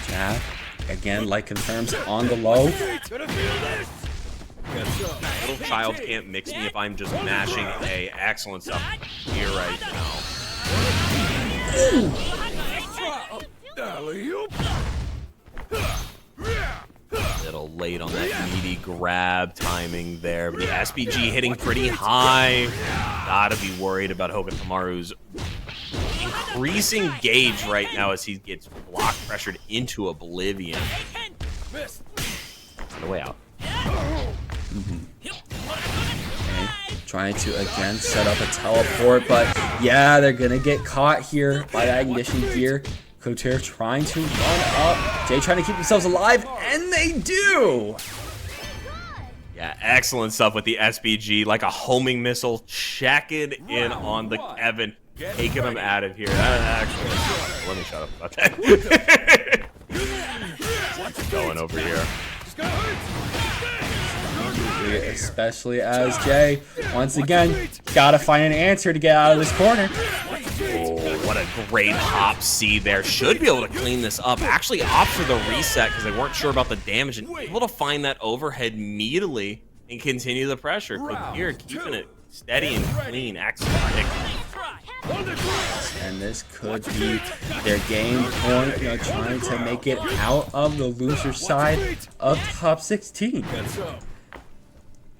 Jab. Again, light confirms on the low. Little child can't mix me if I'm just mashing A. Excellent stuff here right now. Little late on that meaty grab timing there. But the SPG hitting pretty high. Gotta be worried about Hokutomaru's increasing gauge right now as he gets block pressured into oblivion. On the way out. Okay. Trying to again set up a teleport, but yeah, they're gonna get caught here by that ignition gear. Kotir trying to run up. Jay trying to keep themselves alive, and they do! Yeah, excellent stuff with the SPG, like a homing missile, checking in on the Kevin, taking him out of here. Let me shut up about that. What's going over here? Especially as Jay, once again, gotta find an answer to get out of this corner. Oh, what a great hop C there. Should be able to clean this up. Actually opt for the reset because they weren't sure about the damage and able to find that overhead immediately and continue the pressure. Kotir keeping it steady and clean. Excellent pick. And this could be their game point, you know, trying to make it out of the loser side of top 16.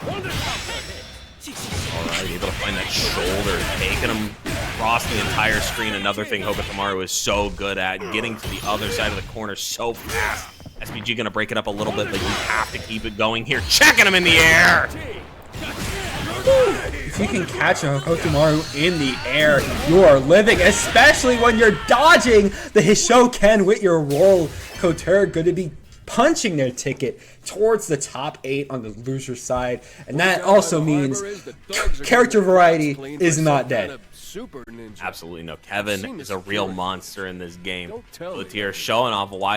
Alright, able to find that shoulder, taking him across the entire screen. Another thing Hokutomaru is so good at, getting to the other side of the corner so fast. SPG gonna break it up a little bit, but you have to keep it going here. Checking him in the air! If you can catch a Hokutomaru in the air, you are living, especially when you're dodging the Hishoken with your roll. Kotir going to be punching their ticket towards the top 8 on the loser side, and that also means character variety is not dead. Absolutely no. Kevin is a real monster in this game. Kotir showing off why.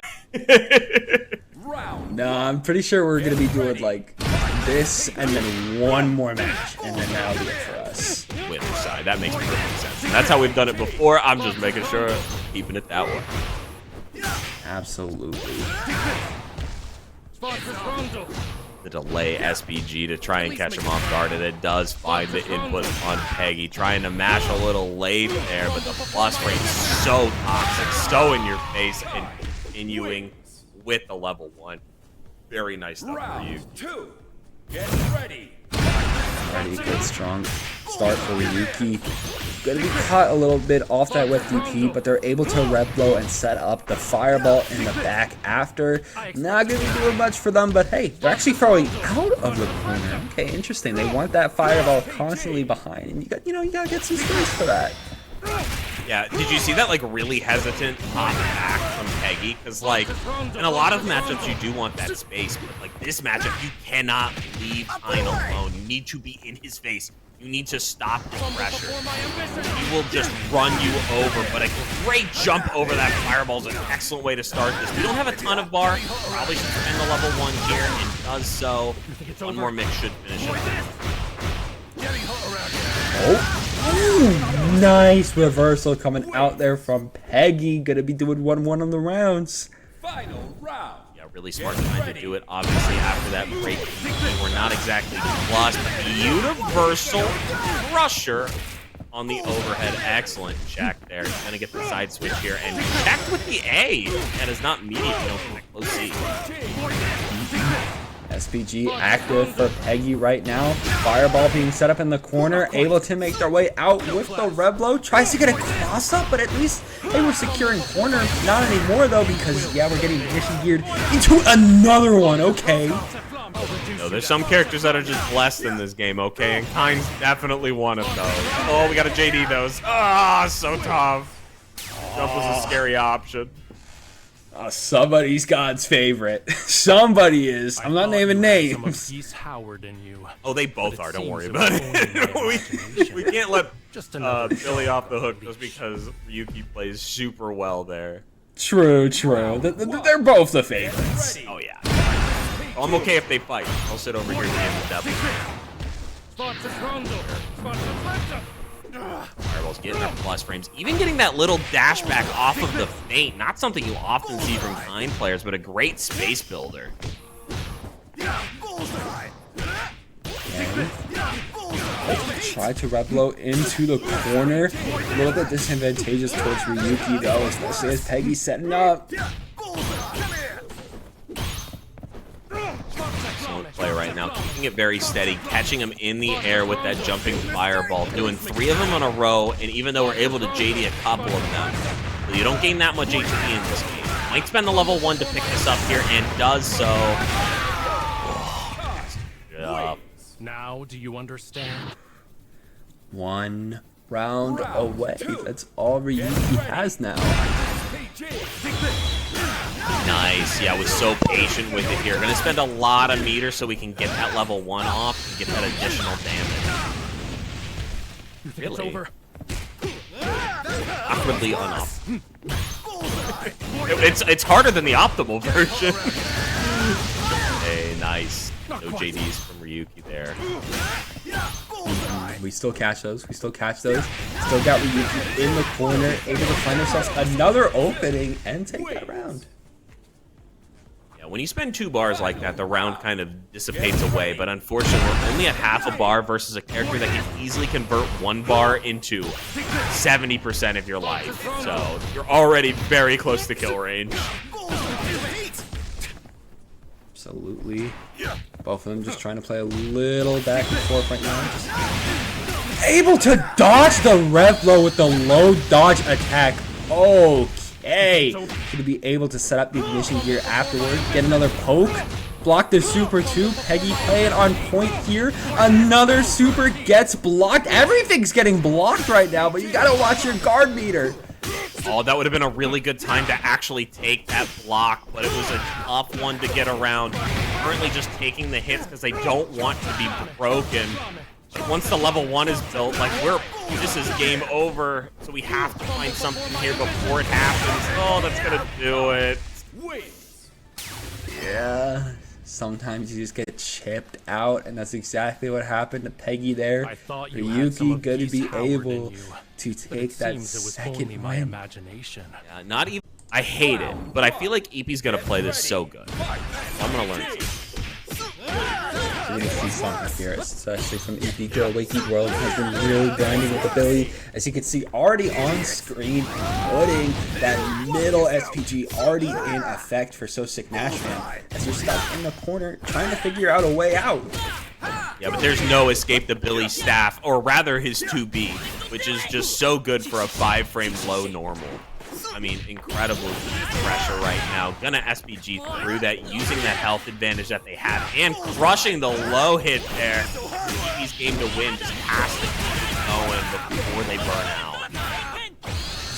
No, I'm pretty sure we're going to be doing like this and then one more match, and then that'll be it for us. Winner side. That makes perfect sense. And that's how we've done it before. I'm just making sure, keeping it that way. Absolutely. The delay SPG to try and catch him off guard, and it does find the input on Peggy. Trying to mash a little late there, but the plus rate is so toxic, so in your face, and continuing with the level 1. Very nice stuff for you. Round 2. Get ready. Already a good strong start for Ryuki. Gonna be caught a little bit off that with DP, but they're able to rep blow and set up the fireball in the back after. Not gonna be doing much for them, but hey, they're actually throwing out of the corner. Okay, interesting. They want that fireball constantly behind, and you gotta get some space for that. Yeah, did you see that, like, really hesitant hop back from Peggy? Because, like, in a lot of matchups, you do want that space, but, like, this matchup, you cannot leave Kain alone. You need to be in his face. You need to stop the pressure. He will just run you over, but a great jump over that fireball is an excellent way to start this. We don't have a ton of bar. Probably should spend the level 1 here, and does so. One more mix should finish it. Oh, ooh, nice reversal coming out there from Peggy. Gonna be doing 1-1 on the rounds. Final round. Yeah, really smart time to do it. Obviously, after that break, we're not exactly plus, but the universal crusher on the overhead. Excellent check there. He's gonna get the side switch here and checked with the A. That is not immediate. You know, close C. SPG active for Peggy right now. Fireball being set up in the corner, able to make their way out with the Reblo. Tries to get a cross up, but at least they were securing corner. Not anymore though, because yeah, we're getting ignition geared into another one. Okay. No, there's some characters that are just blessed in this game, okay? And Kain's definitely one of those. Oh, we got a JD those. Ah, so tough. Jump was a scary option. Somebody's God's favorite. Somebody is. I'm not naming names. Oh, they both are. Don't worry about it. we can't let Billy off the hook just because Ryuki plays super well there. True, true. They're both the favorites. Oh, yeah. I'm okay if they fight. I'll sit over here and the devil. Fireball's getting their plus frames. Even getting that little dash back off of the feint. Not something you often see from Kain players, but a great space builder. Try to Reblo into the corner. A little bit disadvantageous towards Ryuki though, especially as Peggy's setting up. Excellent play right now, keeping it very steady, catching him in the air with that jumping fireball, doing 3 of them on a row, and even though we're able to JD a couple of them, so you don't gain that much HP in this game. Might spend the level 1 to pick this up here, and does so. Now do you understand? 1 round away. That's all Ryuki has now. Nice. Yeah, was so patient with it here. Gonna spend a lot of meter so we can get that level 1 off and get that additional damage. Really? It's over. Awkwardly unoff. It's harder than the optimal version. Hey, nice. No JDs from Ryuki there. We still catch those. We still catch those. Still got Ryuki in the corner, able to find ourselves another opening and take that round. Yeah, when you spend 2 bars like that, the round kind of dissipates away. But unfortunately, we're only at half a bar versus a character that can easily convert 1 bar into 70% of your life. So you're already very close to kill range. Absolutely. Both of them just trying to play a little back and forth right now. Just able to dodge the Reblo with the low dodge attack. Okay. Gonna be able to set up the ignition gear afterward. Get another poke. Block the super 2. Peggy playing on point here. Another super gets blocked. Everything's getting blocked right now, but you gotta watch your guard meter. Oh, that would have been a really good time to actually take that block, but it was a tough one to get around. Currently just taking the hits because they don't want to be broken. But once the level 1 is built, like this is game over, so we have to find something here before it happens. Oh, that's gonna do it. Yeah. Sometimes you just get chipped out, and that's exactly what happened to Peggy there. Ryuki gonna be able to take that second win. Yeah, not even. I hate it, but I feel like Eepy's gonna play this so good. I'm gonna learn to. We're gonna see something here, especially from EepyGirlWakeyWorld, has been really grinding with the Billy. As you can see, already on screen, putting that middle SPG already in effect for SoSickNASHFAN. As you're stuck in the corner, trying to figure out a way out. Yeah, but there's no escape the Billy staff, or rather his 2B, which is just so good for a 5-frame low normal. I mean, incredible pressure right now. Gonna SPG through that, using that health advantage that they have, and crushing the low hit there. He's game to win, just has to keep going before they burn out.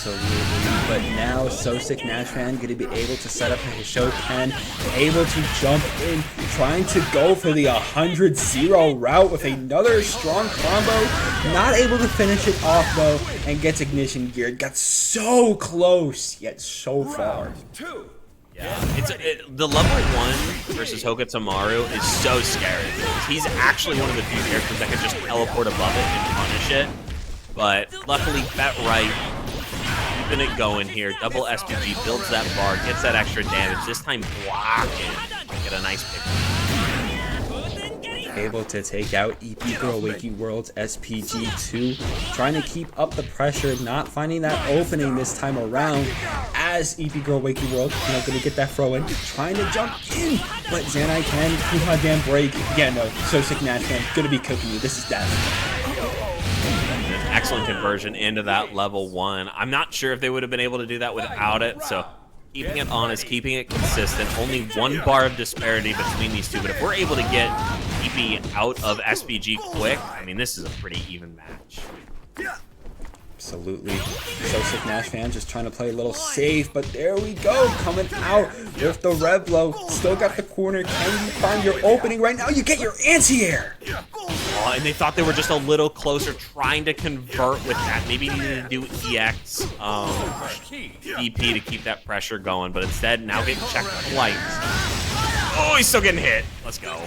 Absolutely, but now SoSickNASHFAN going to be able to set up his show 10, able to jump in, trying to go for the 100-0 route with another strong combo, not able to finish it off though, and gets ignition geared. Got so close, yet so far. Yeah, the level 1 versus Hokutomaru is so scary. He's actually one of the few characters that can just teleport above it and punish it, but luckily bet right. Keeping it going here. Double SPG builds that bar, gets that extra damage. This time blocking. Get a nice pick. able to take out EepyGirlWakeyWorld's SPG2, trying to keep up the pressure, not finding that opening this time around, as EepyGirlWakeyWorld, going to get that throw in, trying to jump in, but Zanai can, damn break. Yeah, no, SoSickNASHFAN, gonna be cooking you. This is death. Excellent conversion into that level 1. I'm not sure if they would have been able to do that without it, so keeping it honest, keeping it consistent. Only 1 bar of disparity between these two, but if we're able to get Eepy out of SPG quick, I mean, this is a pretty even match. Absolutely. SoSickNASHFAN just trying to play a little safe, but there we go, coming out with the rev blow. Still got the corner. Can you find your opening right now? You get your anti-air. Oh, and they thought they were just a little closer, trying to convert with that. Maybe needed to do EX, EP to keep that pressure going, but instead now getting checked twice. Oh, he's still getting hit. Let's go.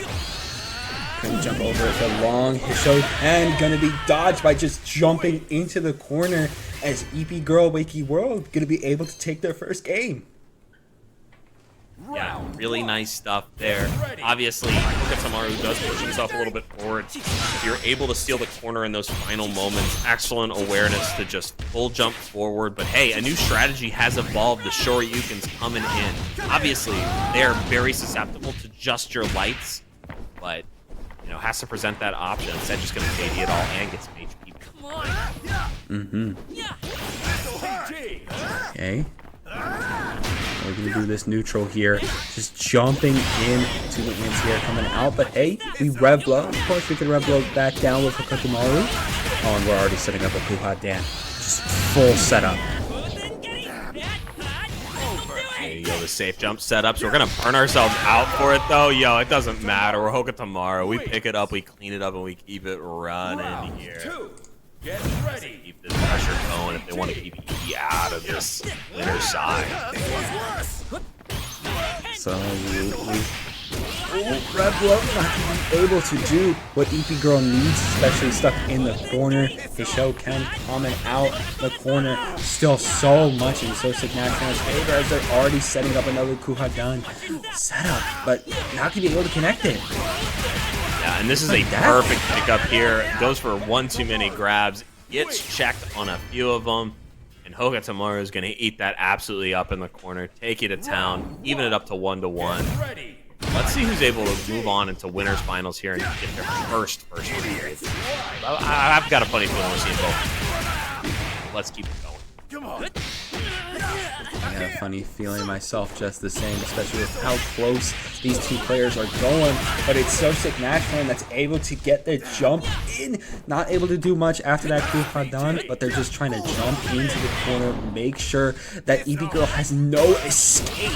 Gonna jump over it for long show and gonna be dodged by just jumping into the corner as EepyGirlWakeyWorld gonna be able to take their first game. Yeah, really nice stuff there. Obviously, Hokutomaru does push himself a little bit forward. If you're able to steal the corner in those final moments, excellent awareness to just full jump forward. But hey, a new strategy has evolved. The Shoryuken's coming in. Obviously, they are very susceptible to just your lights, but has to present that option. Instead, just going to KD it all and get some HP. Come on. Okay. We're going to do this neutral here. Just jumping in to the anti-air coming out. But hey, we rev blow. Of course, we can rev blow back down with Hokutomaru. Oh, and we're already setting up a Puha Dan. Just full setup. Yo, the safe jump setup, so we're gonna burn ourselves out for it though. Yo, it doesn't matter. We're Hokutomaru. We pick it up, we clean it up, and we keep it running here. Get ready. Keep this pressure going if they want to keep Eepy out of this winner side. So rev blow not even able to do what EepyGirl needs, especially stuck in the corner. Hisho can comment out the corner. Still so much in SoSickNASHFAN's favor as they're already setting up another Kuhadan setup, but not gonna be able to connect it. Yeah, and this is a perfect pickup here. Goes for one too many grabs, gets checked on a few of them, and Hokutomaru is gonna eat that absolutely up in the corner, take you to town, even it up to 1-1. Let's see who's able to move on into winners finals here and get their first win. I've got a funny feeling we're seeing both. Let's keep it going. Come on. I have a funny feeling myself just the same, especially with how close these two players are going. But it's SoSickNASHFAN that's able to get the jump in. Not able to do much after that Kuhadan, but they're just trying to jump into the corner, make sure that EepyGirl has no escape.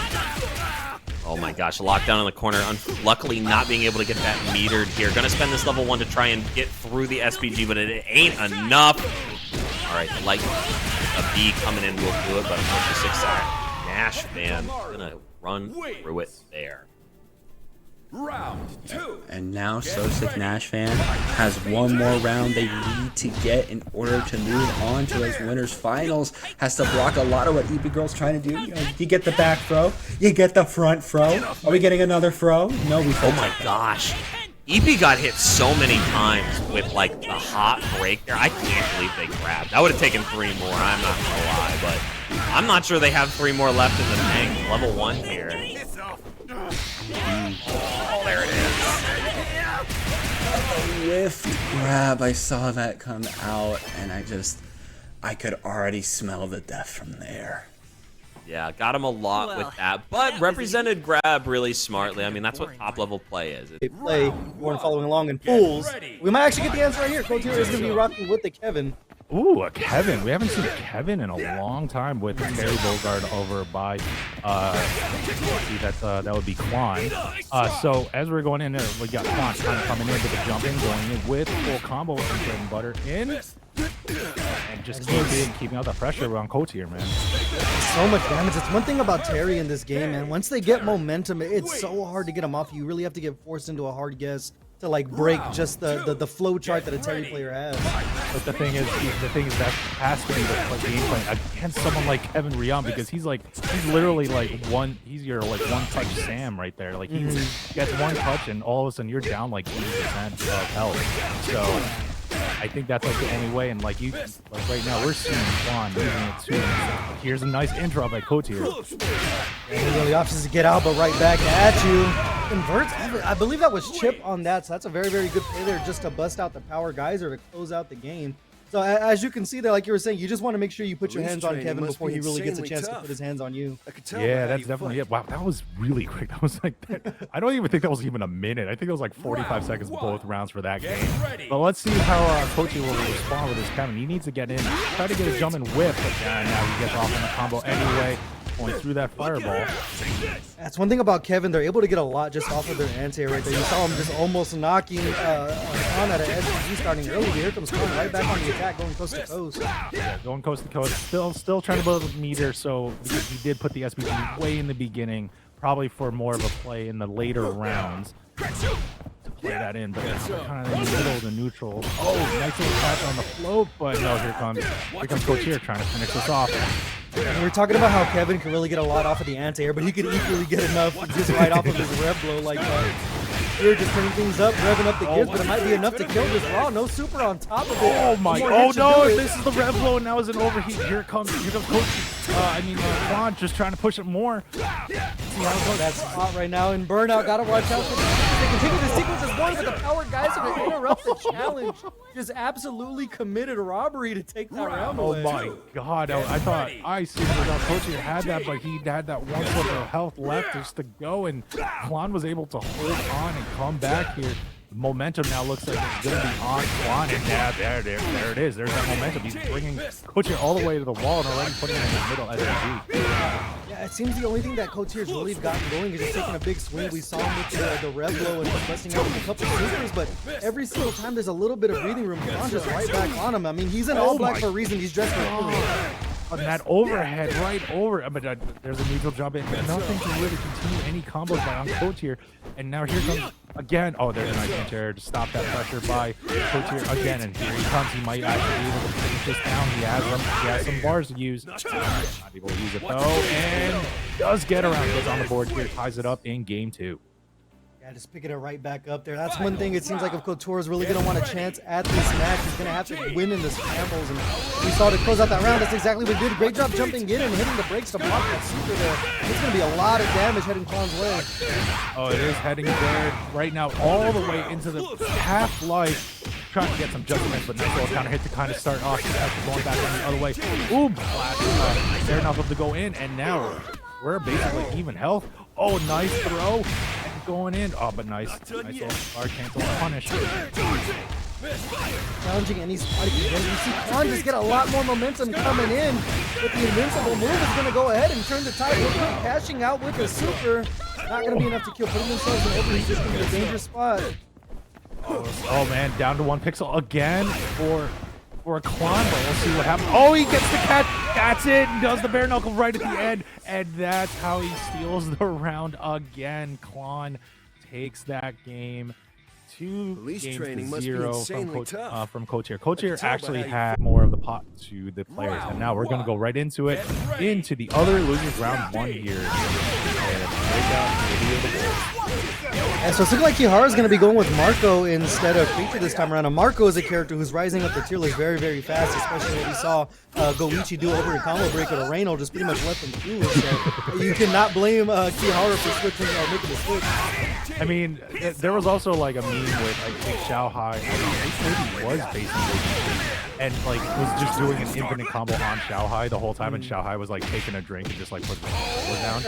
Oh my gosh, lockdown in the corner. Luckily not being able to get that metered here. Gonna spend this level 1 to try and get through the SPG, but it ain't enough. Alright, the light, a B coming in will do it, but unfortunately SoSickNASHFAN gonna run through it there. Round 2. And now SoSickNASHFAN has one more round they need to get in order to move on to those winners finals. Has to block a lot of what EepyGirl's trying to do. You get the back throw, you get the front throw. Are we getting another throw? No, we Oh my gosh. Eepy got hit so many times with like the hot break there. I can't believe they grabbed. That would have taken 3 more, I'm not gonna lie, but I'm not sure they have 3 more left in the tank. Level 1 here. Oh, there it is. Whiff grab. I saw that come out, and I could already smell the death from there. Yeah, got him a lot with that, but represented grab really smartly. I mean, that's what top level play is. They play, you weren't following along in pools. We might actually get the answer right here. Kotir is going to be rocking with the Kevin. Ooh, a Kevin. We haven't seen a Kevin in a long time with Terry Bogard over by, that would be Clon. So as we're going in there, we got Clon kind of coming in with the jumping, going in with full combo and bread and butter in. And just keeping out the pressure on Kotir, man. So much damage. It's one thing about Terry in this game, man. Once they get momentum, it's so hard to get them off. You really have to get forced into a hard guess to like break just the flow chart that a Terry player has. But the thing is that has to be the game plan against someone like Kevin Rion, because he's literally like he's your like one touch Sam right there. Like he gets one touch and all of a sudden you're down like 80% of health. So I think that's like the only way. And like right now we're seeing Clon using it too. Here's a nice intro by Kotir. And really options to get out, but right back at you. Inverts, I believe that was Chip on that, so that's a very, very good play there just to bust out the power geyser to close out the game. So as you can see there, like you were saying, you just want to make sure you put your hands on Kevin before he really gets a chance to put his hands on you. Yeah, that's definitely it. Wow, that was really quick. That was like, I don't even think that was even a minute. I think it was like 45 seconds both rounds for that game. But let's see how Kotir will respond with his Kevin. He needs to get in, try to get a jump and whip, but now he gets off on the combo anyway. Going through that fireball. That's one thing about Kevin. They're able to get a lot just off of their anti-air right there. You saw him just almost knocking on at an SPG starting early. Here comes Clon right back on the attack, going coast to coast. Yeah, going coast to coast. Still trying to build a meter. So he did put the SPG way in the beginning, probably for more of a play in the later rounds. To play that in, but now we're kind of in the middle of the neutral. Oh, nice little catch on the float, but no, here comes Kotir trying to finish this off. And we're talking about how Kevin can really get a lot off of the anti-air, but he could equally get enough just right off of his rev blow like that. Here, just turning things up, revving up the gears, but it might be enough to kill this raw. No super on top of it. Oh my! Oh no! This is the rev blow, and now is an overheat. Here comes Clon just trying to push it more. See how it goes. That's hot right now in burnout. Gotta watch out for this. They continue the sequence as one, but the power guys are gonna interrupt the challenge. Just absolutely committed robbery to take that round away. Oh my God! I see that Kotir had that, but he had that one sort of health left just to go, and Clon was able to hold on and come back here. Momentum now looks like it's going to be on Clon, and there it is. There's that momentum. He's bringing Kotir all the way to the wall and already putting him in the middle SMG. Yeah, it seems the only thing that Kotir's really gotten going is just taking a big swing. We saw him with the rev blow and busting out with a couple supers, but every single time there's a little bit of breathing room, Clon just right back on him. I mean, he's in all black for a reason. He's dressed for on that overhead right over, but there's a neutral jump in. Nothing to really continue any combos by on Kotir. And now here comes again. Oh, there's a nice anti-air to stop that pressure by Kotir again. And here he comes. He might actually be able to finish this down. He has some bars to use. Not able to use it though, and does get around. Gets on the board here, ties it up in game 2. Yeah, just picking it right back up there. That's one thing it seems like if Kotir is really going to want a chance at this match, he's going to have to win in the scrambles. And we saw to close out that round. That's exactly what he did. Great job jumping in and hitting the brakes to block that super there. It's going to be a lot of damage heading Clon's way. Oh, it is heading there right now all the way into the half-life. Trying to get some judgment, but nice little counter hit to kind of start off. After going back on the other way. Ooh, fair enough of to go in, and now we're basically even health. Oh, nice throw. And going in. Oh, but nice little bar cancel punish. Challenging any spot he can get. You see Clon just get a lot more momentum coming in. With the invincible move is going to go ahead and turn the tide. Cashing out with a super. Not going to be enough to kill. Putting themselves in overheat. Just going to be a dangerous spot. Oh man, down to 1 pixel again for a Clon, but we'll see what happens. Oh, he gets the catch. That's it. Does the bare knuckle right at the end, and that's how he steals the round again. Clon takes that game 2-0 from Kotir. Kotir actually had more of the pot to the players, and now we're going to go right into it, into the other losers round 1 here. And so it's looking like Kihara is going to be going with Marco instead of Preacher this time around. And Marco is a character who's rising up the tier list very, very fast, especially what we saw Goichi do over a combo break with a RINO, just pretty much let them do it. So you cannot blame Kihara for switching or making the switch. I mean, there was also like a meme with I think Xiaohai, maybe was basically, and like was just doing an infinite combo on Xiaohai the whole time, and Xiaohai was like taking a drink and just like putting the down.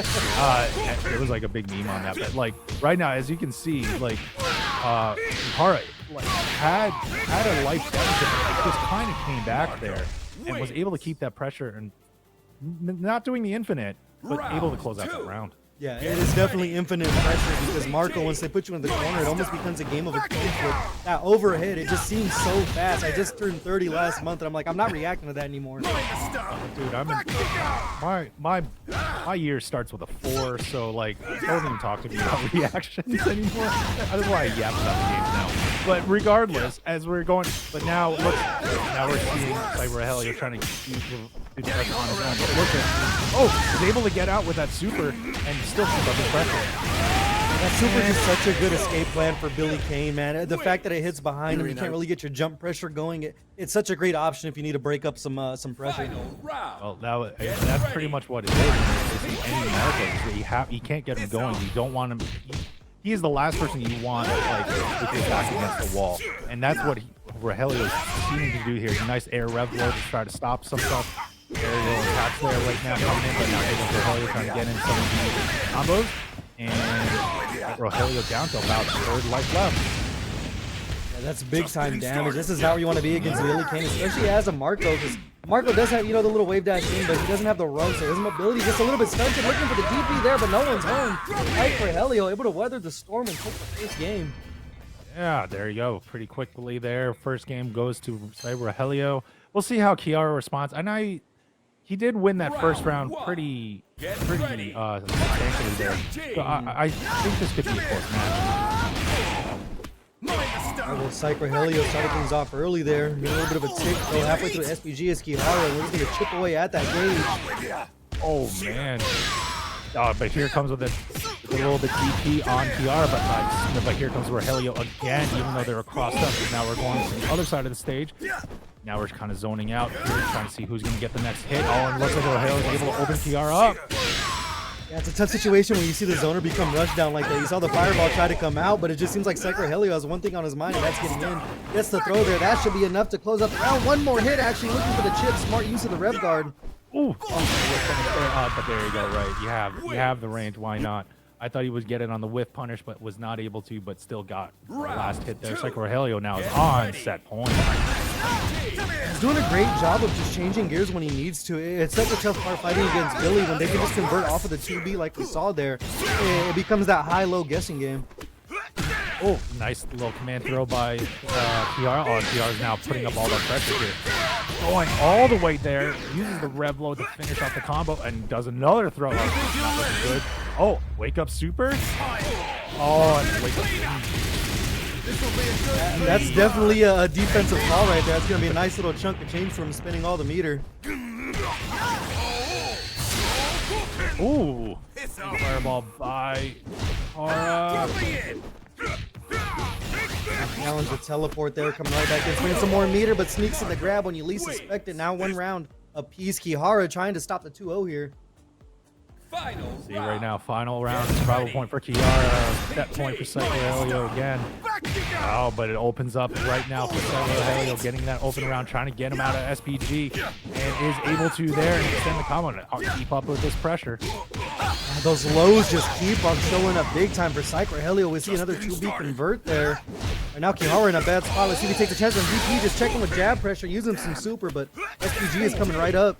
There was like a big meme on that, but like right now, as you can see, like Kihara like had a life deficit, but just kind of came back there and was able to keep that pressure and not doing the infinite, but able to close out that round. Yeah, it is definitely infinite pressure because Marco, once they put you in the corner, it almost becomes a game of a coin flip. That overhead, it just seems so fast. I just turned 30 last month, and I'm like, I'm not reacting to that anymore. Dude, I'm in my year starts with a 4, so like don't even talk to me about reactions anymore. That's why I yap about the games now. But regardless, as we're going, but now look, now we're seeing PsicRogelio trying to use the pressure on his own. But look at, he's able to get out with that super and still keep up the pressure. That super is such a good escape plan for Billy Kain, man. The fact that it hits behind him, you can't really get your jump pressure going. It's such a great option if you need to break up some pressure. Well, that's pretty much what it is. Any Marco, you can't get him going. You don't want him. He is the last person you want like with his back against the wall, and that's what Rogelio is seeming to do here. Nice air rev load to try to stop some stuff. Aerial attacks there right now coming in, but now Rogelio trying to get in some of the combos. And Rogelio down to about 3rd life left. Yeah, that's big time damage. This is not where you want to be against Billy Kain, especially as a Marco, because Marco does have, the little wave dash thing, but he doesn't have the run, so his mobility just a little bit stunted. Looking for the DP there, but no one's home. Right for Rogelio, able to weather the storm and take the first game. Yeah, there you go. Pretty quickly there. First game goes to PsicRogelio. We'll see how Kihara responds. And he did win that first round pretty substantially there. So I think this could be a close match. Well, PsicRogelio started things off early there. A little bit of a tick, though, halfway through SPG is Kihara, and we're just going to chip away at that gauge. Oh, man. But here comes with a little bit DP on Kihara, but here comes Rogelio again, even though they're crossed up. Now we're going to the other side of the stage. Now we're kind of zoning out here, trying to see who's going to get the next hit. Oh, and looks like Rogelio is able to open Kihara up. Yeah, it's a tough situation when you see the zoner become rushed down like that. You saw the fireball try to come out, but it just seems like PsicRogelio has one thing on his mind, and that's getting in. Gets the throw there. That should be enough to close up the round. One more hit, actually, looking for the chip. Smart use of the rev guard. Ooh. But there you go, right. You have the range. Why not? I thought he was getting on the whiff punish, but was not able to, but still got the last hit there. PsicRogelio now is on set point. He's doing a great job of just changing gears when he needs to. It's such a tough part fighting against Billy when they can just convert off of the 2B like we saw there. It becomes that high-low guessing game. Oh, nice little command throw by Kihara. Oh, Kihara's now putting up all that pressure here. Going all the way there, uses the rev load to finish off the combo, and does another throw. Oh, not looking good. Oh, wake up super. Oh, and wake up. That's definitely a defensive call right there. That's going to be a nice little chunk of change from spinning all the meter. Ooh, fireball by Kihara. Challenge with teleport there, coming right back in, spinning some more meter, but sneaks in the grab when you least suspect it. Now one round apiece. Kihara trying to stop the 2-0 here. See right now, final round, survival point for Kihara, set point for PsicRogelio again. Oh, but it opens up right now for PsicRogelio, getting that open round, trying to get him out of SPG, and is able to there and extend the combo to keep up with this pressure. Those lows just keep on showing up big time for PsicRogelio. We see another 2B convert there. Right now Kihara in a bad spot. Let's see if he takes a chance on DP, just checking with jab pressure, using some super, but SPG is coming right up.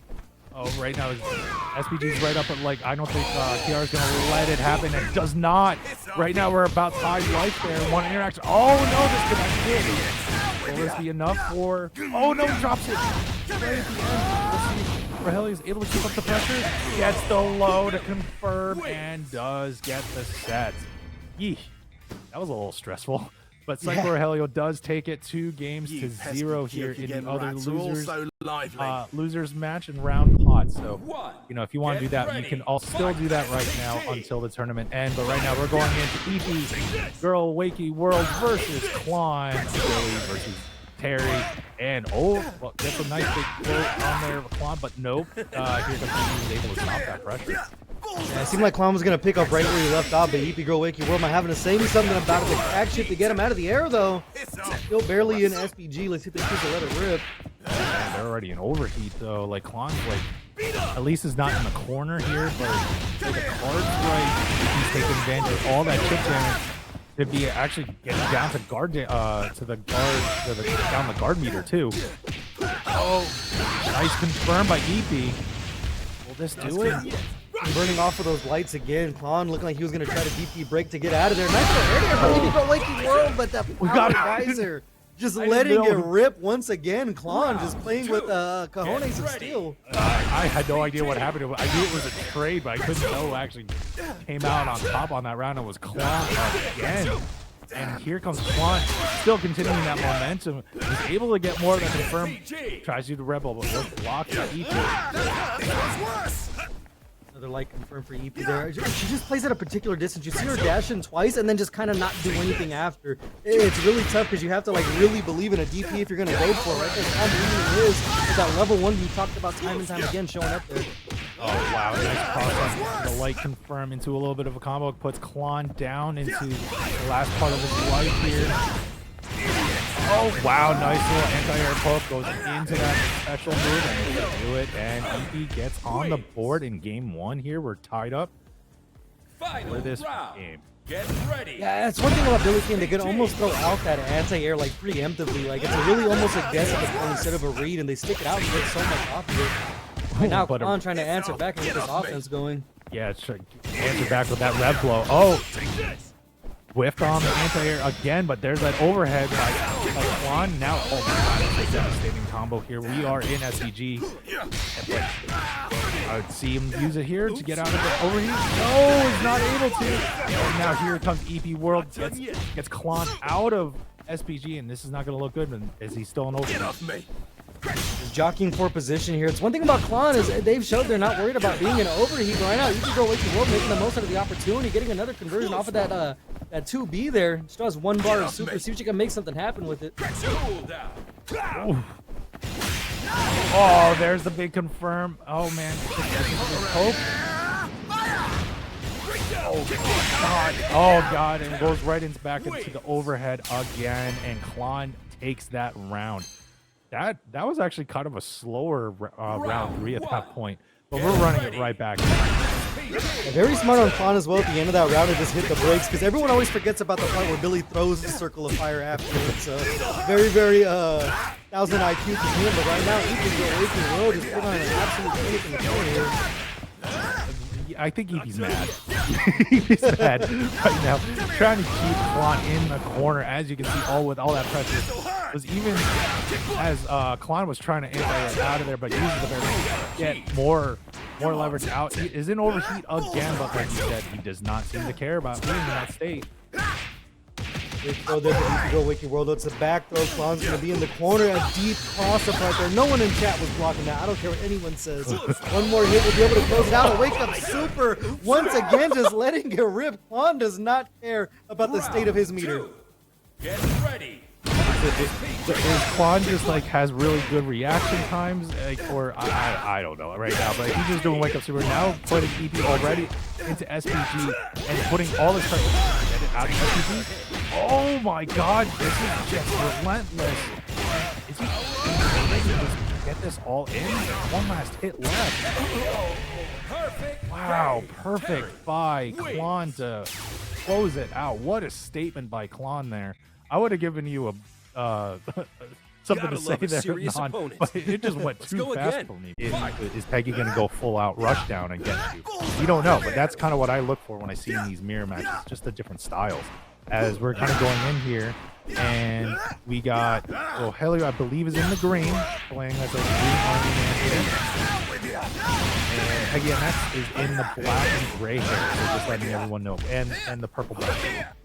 Oh, right now, SPG's right up, but like, I don't think Kihara's going to let it happen, and does not. Right now, we're about 5 life there. One interaction. Oh, no, this could not hit. Will this be enough for... Oh, no, he drops it. Right at the end. Let's see. Rogelio is able to keep up the pressure. Gets the low to confirm, and does get the set. Yeesh. That was a little stressful. But PsicRogelio does take it 2 games to 0 here in the other losers match and round pot. So, if you want to do that, you can still do that right now until the tournament end. But right now, we're going into EepyGirlWakeyWorld versus Clon, Billy versus Terry, and gets a nice big quote on there of Clon, but nope. Here comes Eepy, able to stop that pressure. Yeah, it seemed like Clon was going to pick up right where he left off, but EepyGirlWakeyWorld might having to say me something about it. The crack shit to get him out of the air, though. Still barely in SPG. Let's see if they choose to let it rip. Yeah, they're already in overheat, though. Like, Clon's, at least is not in the corner here, but the card's right. He's taking advantage of all that chip damage to be actually getting down to down the guard meter, too. Oh, nice confirm by Eepy. Will this do it? burning off of those lights again. Clon looking like he was going to try to DP break to get out of there. Nice little area for EepyGirlWakeyWorld, but that power geyser just letting it rip once again. Clon just playing with cojones of steel. I had no idea what happened. I knew it was a trade, but I couldn't know who actually came out on top on that round. It was Clon again. And here comes Clon, still continuing that momentum. He's able to get more than confirm. Tries to do the rebel, but was blocked by Eepy. Another light confirmed for Eepy there. She just plays at a particular distance. You see her dash in twice and then just kind of not do anything after. It's really tough because you have to like really believe in a DP if you're going to go for it. Right there, Clon really is with that level 1 you talked about time and time again showing up there. Oh, wow. Nice cross. The light confirm into a little bit of a combo. Puts Clon down into the last part of his life here. Oh, wow. Nice little anti-air poke. Goes into that special move and they do it. And Eepy gets on the board in game 1 here. We're tied up for this game. Get ready. Yeah, it's one thing about Billy King. They could almost throw out that anti-air like preemptively. Like it's a really almost a guess at this point instead of a read, and they stick it out and get so much off of it. Right now, Clon trying to answer back and get this offense going. Yeah, it's answer back with that rev blow. Oh, whiffed on the anti-air again, but there's that overhead by Clon. Now, oh my god, it's a devastating combo here. We are in SEG. I would see him use it here to get out of the overheat. No, he's not able to. And now here comes EepyWorld, gets Clon out of SPG, and this is not going to look good. Is he still in overheat? He's jockeying for position here. It's one thing about Clon is they've showed they're not worried about being in overheat right now. EepyGirlWakeyWorld making the most out of the opportunity, getting another conversion off of that 2B there. Still has 1 bar of super. See if she can make something happen with it. Oh, there's the big confirm. Oh man, hope. Oh god, and goes right back into the overhead again, and Clon takes that round. That was actually kind of a slower round 3 at that point, but we're running it right back. Yeah, very smart on Clon as well at the end of that round to just hit the brakes, because everyone always forgets about the part where Billy throws the circle of fire afterwards. So very, very 1000 IQ to him, but right now EepyGirlWakeyWorld just put on an absolute finish in the corner here. I think Eepy's mad. He's mad right now, trying to keep Clon in the corner. As you can see, with all that pressure, was even as Clon was trying to anti out of there, but uses the barrier to get more leverage out. He is in overheat again, but like you said, he does not seem to care about being in that state. Big throw there for EepyGirlWakeyWorld. It's a back throw. Clon's going to be in the corner. A deep cross-up right there. No one in chat was blocking that. I don't care what anyone says. One more hit will be able to close it out. A wake-up super. Once again, just letting it rip. Clon does not care about the state of his meter. Get ready. Is Clon just like has really good reaction times, or I don't know right now, but he's just doing wake up super now, putting Eepy already into SPG and putting all this pressure out of SPG. Oh my god, this is just relentless. Is he able to get this all in? One last hit left. Wow, perfect by Clon to close it out. What a statement by Clon there. I would have given you a something to say there, but it just went too fast for me. Is Peggy going to go full out rush down and get you? You don't know, but that's kind of what I look for when I see in these mirror matches, just the different styles. As we're kind of going in here, and we got Rogelio, I believe, is in the green, playing as a green army man here. And Peggy MX is in the black and gray hair, so just letting everyone know, and the purple black.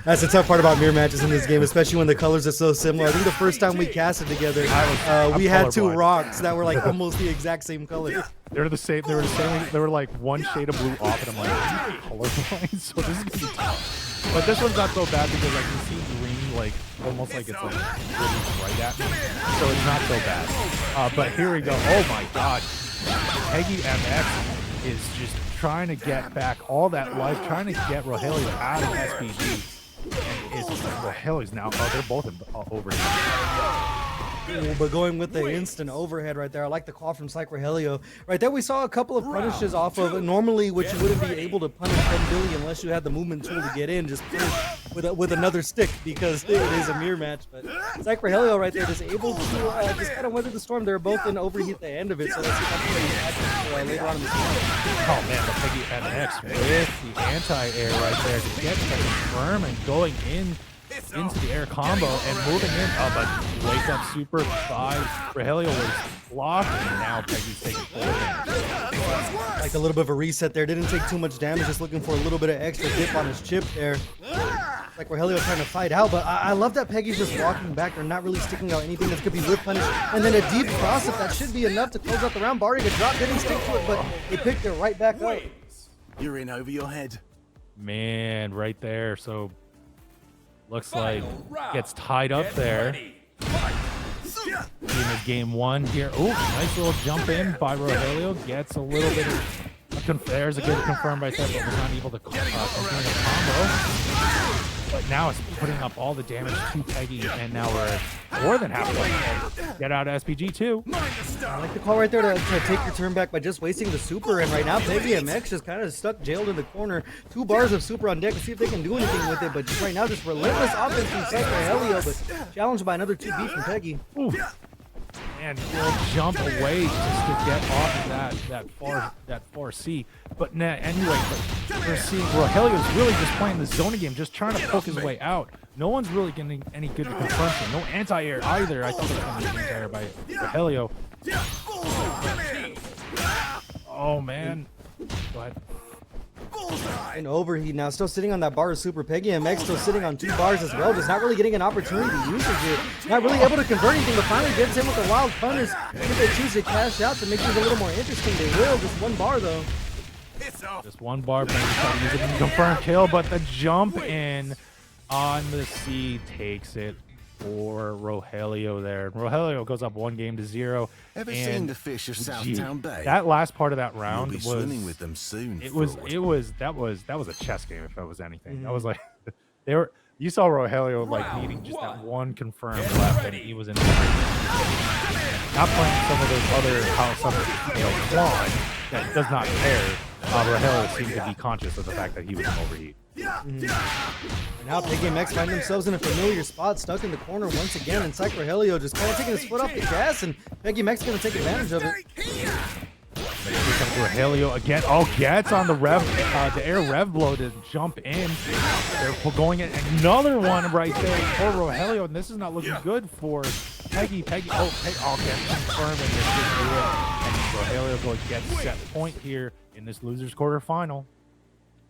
That's the tough part about mirror matches in this game, especially when the colors are so similar. I think the first time we casted together, we had 2 rocks that were like almost the exact same color. They were the same. They were like one shade of blue off, and I'm like, colorblind. So this is gonna be tough. But this one's not so bad because I can see green, like almost like it's like really right at me. So it's not so bad. But here we go. Oh my God, Peggy MX is just trying to get back all that life, trying to get Rogelio out of SPG. And Rogelio's now, they're both over here. Ooh, but going with the instant overhead right there. I like the call from PsicRogelio. Right there, we saw a couple of punishes off of normally, which you wouldn't be able to punish from Billy unless you had the movement tool to get in. Just punish with another stick because it is a mirror match. But PsicRogelio right there just able to just kind of weather the storm. They're both in overheat at the end of it, so let's see if I can later on in the season. Oh man, the peggymx with the anti-air right there to get the confirm and going into the air combo and moving in. Oh, but wake up super by Rogelio was blocked, and now Peggy's taking forward. Like a little bit of a reset there. Didn't take too much damage, just looking for a little bit of extra dip on his chip there. Like Rogelio trying to fight out, but I love that Peggy's just walking back. They're not really sticking out anything that could be whip punish. And then a deep cross up, that should be enough to close out the round. Barring a drop, didn't stick to it, but he picked it right back up. You're in over your head. Man, right there. So looks like gets tied up there. Game one here. Oh, nice little jump in by Rogelio. Gets a little bit of there's a good confirm right there, but was not able to complete the combo. But now it's putting up all the damage to Peggy, and now we're more than halfway. Get out of SPG too. I like the call right there to take your turn back by just wasting the super, and right now peggymx just kind of stuck jailed in the corner. 2 bars of super on deck to see if they can do anything with it, but just right now just relentless offense from PsicRogelio, but challenged by another 2B from Peggy. Ooh. And will jump away just to get off of that far C. But anyway, we're seeing Rogelio's really just playing the zoning game, just trying to poke his way out. No one's really getting any good confrontation. No anti-air either. I thought there was going to be anti-air by Rogelio. Oh man. Go ahead. In overheat now, still sitting on that bar of super. peggymx still sitting on 2 bars as well, just not really getting an opportunity to use it here. Not really able to convert anything, but finally gets in with the wild punish. If they choose to cash out to make things a little more interesting, they will. Just 1 bar though. Just 1 bar, but use it to confirm kill, but the jump in on the C takes it for Rogelio there. Rogelio goes up 1-0. Ever seen the fish of Southtown Bay? That last part of that round You'll be swimming with them soon. That was a chess game if it was anything. That was like you saw Rogelio like needing just that 1 confirmed left, and he was in. Not playing some of those other Clon that does not care. Rogelio seemed to be conscious of the fact that he was in overheat. And now peggymx find themselves in a familiar spot, stuck in the corner once again, and PsicRogelio just kind of taking his foot off the gas, and peggymx going to take advantage of it. Rogelio again. Oh, gets on the air rev blow to jump in. They're going in another one right there for Rogelio, and this is not looking good for Peggy. Gets confirmed, and this should do it. And Rogelio going to get set point here in this losers quarterfinal.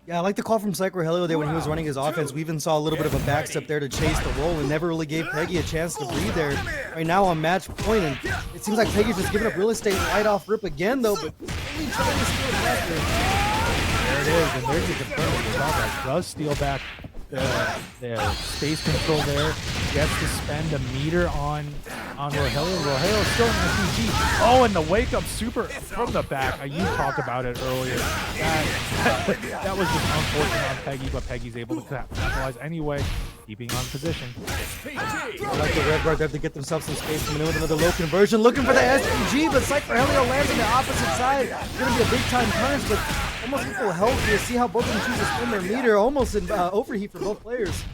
Yeah, I like the call from PsicRogelio there when he was running his offense. We even saw a little bit of a backstep there to chase the roll and never really gave Peggy a chance to breathe there. Right now on match point, and it seems like Peggy's just giving up real estate right off rip again, though, but really trying to steal it back there. There it is, and there's the confirmation. Does steal back the space control there. Gets to spend a meter on Rogelio. Rogelio still in the PG. Oh, and the wake up super from the back. You talked about it earlier. That was just unfortunate on Peggy, but Peggy's able to capitalize anyway, keeping on position. I like the red guard there to get themselves some space, coming in with another low conversion, looking for the SPG, but PsicRogelio lands on the opposite side. It's going to be a big time punish, but almost equal health here. See how both of them choose to spend their meter, almost in overheat for both players.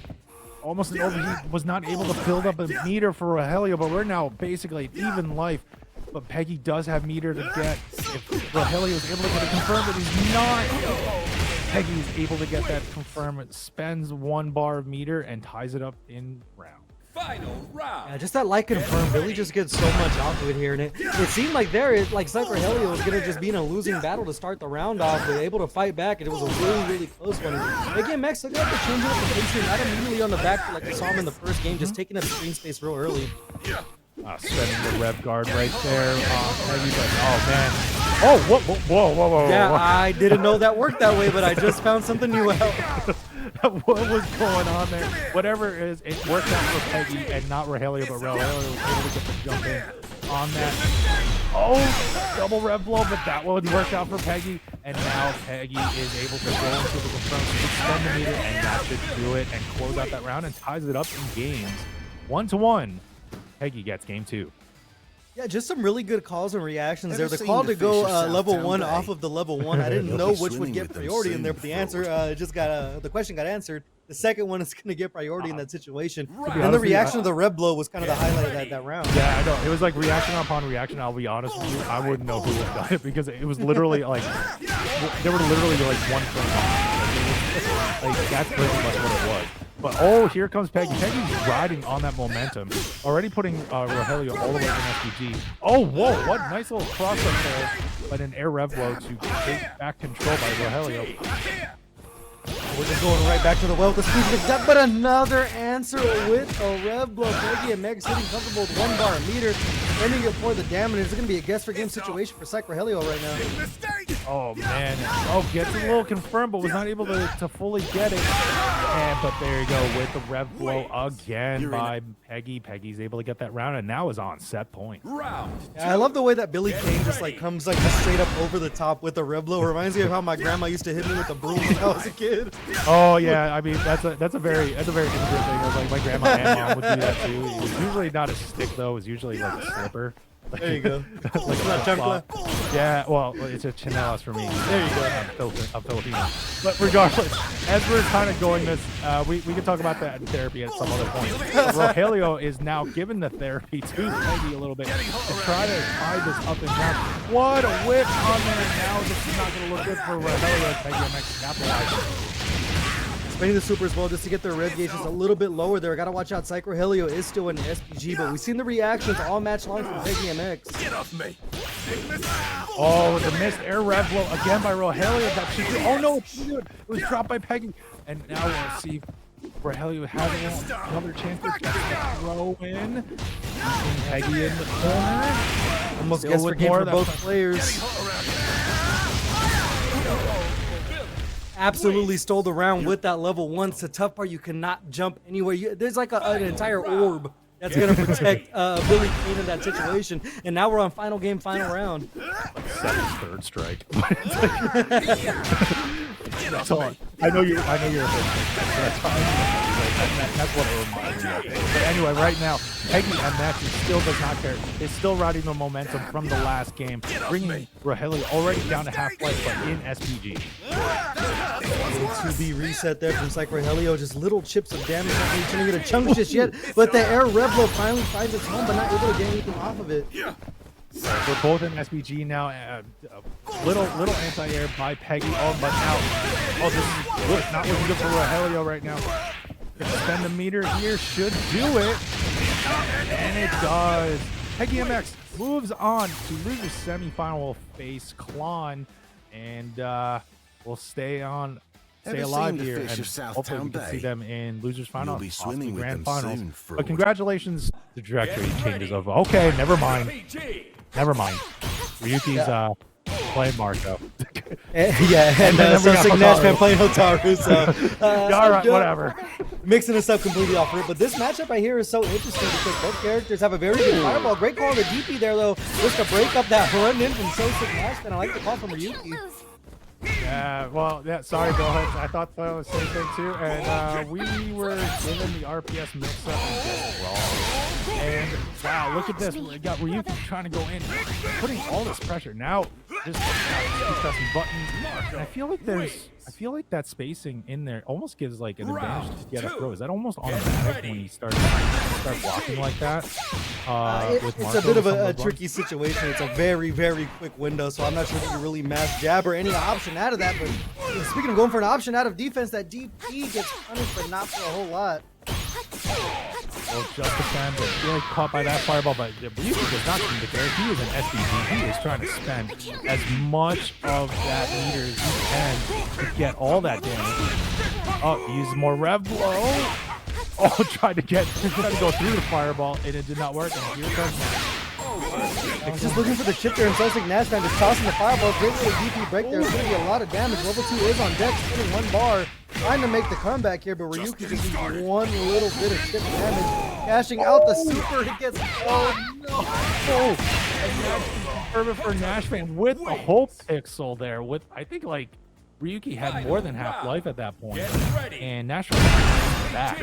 Almost an overheat, was not able to build up a meter for Rogelio, but we're now basically at even life. But Peggy does have meter to get. If Rogelio is able to get it confirmed, but he's not. Peggy is able to get that confirmed, spends 1 bar of meter, and ties it up in round. Final round. Yeah, just that light confirm. Billy just gets so much off of it here, and it seemed like PsicRogelio was gonna just be in a losing battle to start the round off, but able to fight back, and it was a really close one. peggymx look like they're changing up the pace here, not immediately on the back like we saw him in the first game, just taking up screen space real early. Spending the rev guard right there. Peggy, but oh man. Oh, whoa. Yeah, I didn't know that worked that way, but I just found something new out. What was going on there? Whatever it is, it worked out for Peggy and not Rogelio, but Rogelio was able to get the jump in on that. Oh, double rev blow, but that one worked out for Peggy, and now Peggy is able to go into the confirm, extend the meter, and that should do it and close out that round and ties it up in games. 1-1. Peggy gets game 2. Yeah, just some really good calls and reactions there. Ever The seen call the to go fish of level Southtown 1 Bay? off of the level 1. I didn't You'll know be which would swimming get with them priority in soon, there, but the Frodo. answer just got the question got answered. The second one is going to get priority in that situation. be And the honest with you, reaction of the red blow was kind of the highlight of that round. Yeah, I know. It was like reaction upon reaction. I'll be honest with you, I wouldn't know who would have done it because it was literally like there were literally like one frame off. Like that's pretty much what it was. But oh, here comes Peggy. Peggy's riding on that momentum, already putting Rogelio all the way in SPG. Oh, whoa! What nice little cross up there, but an air rev blow to take back control by Rogelio. We're just going right back to the well with the speed mix up, but another answer with a rev blow. peggymx sitting comfortable with 1 bar a meter, ending it for the damage. It's going to be a guess for game situation for PsicRogelio right now. Oh man! Oh, gets a little confirmed, but was not able to fully get it. But there you go with the rev blow again by Peggy. Peggy's able to get that round, and now is on set point. Yeah, I love the way that Billy Kain just like comes like just straight up over the top with the rev blow. Reminds me of how my grandma used to hit me with a broom when I was a kid. Oh yeah, I mean that's a very innocent thing. It was like my grandma and mom would do that too. It was usually not a stick though. It was usually like a slipper. There you go. Like a chancla. Yeah, well, it's a chinelas for me. There you go. I'm Filipino. But regardless, as we're kind of going this, we can talk about that in therapy at some other point. Rogelio is now given the therapy to Peggy a little bit to try to tie this up and down. What a whip on there. Now this is not going to look good for Rogelio. peggymx capitalizing. Spinning the super as well just to get their rev gauge just a little bit lower there. Gotta watch out. PsicRogelio is still in SPG, but we've seen the reactions all match long from peggymx. Get off me! Oh, the missed air rev blow again by Rogelio. That should do. Oh no, it was dropped by Peggy. And now we'll see Rogelio having another chance to throw in. Peggy in the corner. Almost Still guess for with game more for of that both pressure. players. Absolutely stole the round with that level 1. It's the tough part. You cannot jump anywhere. There's like an entire orb that's going to protect Billy Kain in that situation. And now we're on final game, final round. Seven's third strike. That's all. I know you're a third strike. That's fine. That's what it reminds me of. But anyway, right now, peggymx still does not care. Is still riding the momentum from the last game, bringing Rogelio already down to half life, but in SPG. To be reset there from PsicRogelio. Just little chips of damage. Not really trying to get a chunk just yet. But the air rev blow finally finds its home, but not able to get anything off of it. We're both in SPG now. Little anti-air by Peggy. Oh, but now, this is not looking good for Rogelio right now. Gonna spend the meter here, should do it, and it does. peggymx moves on to losers semifinal. Will face Clon, and we'll stay alive here, and hopefully we can see them in losers final, You'll be swimming with grand them finals. soon, But Frodo. congratulations, the trajectory changes of. Okay, never mind. Ryuki's playing Marco. Yeah, and then we got SoSickNASHFAN Hotaru. playing Hotaru. So, All right, whatever. Mixing this up completely off rip. But this matchup I hear is so interesting because both characters have a very good fireball. Great call on the DP there, though, just to break up that run in from SoSickNASHFAN. I like the call from Ryuki. Yeah, well, yeah, sorry, go ahead. I thought that was the same thing too. And we were given the RPS mix-up and just wrong. And wow, look at this. We got Ryuki trying to go in, putting all this pressure. Now, just keep pressing buttons. And I feel like that spacing in there almost gives like an advantage to get a throw. Is that almost automatic when you start blocking like that? It's a bit of a tricky situation. It's a very, very quick window, so I'm not sure if you really mass jab or any option out of that. But speaking of going for an option out of defense, that DP gets punished, but not for a whole lot. Well, just defend, but really caught by that fireball. But Ryuki does not seem to care. He is an SPG. He is trying to spend as much of that meter as he can to get all that damage. Oh, he uses more rev blow. Oh, tried to go through the fireball, and it did not work. And here comes I was just looking for the chip there, and SoSickNASHFAN just tossing the fireball. Great little DP break there. It's going to be a lot of damage. Level 2 is on deck, spinning 1 bar. Trying to make the comeback here, but Ryuki just needs one little bit of chip damage. Cashing out the super. It gets. Oh, no. Oh, perfect for NASHFAN with the whole pixel there. With, I think, like, Ryuki had more than half life at that point. And NASHFAN back.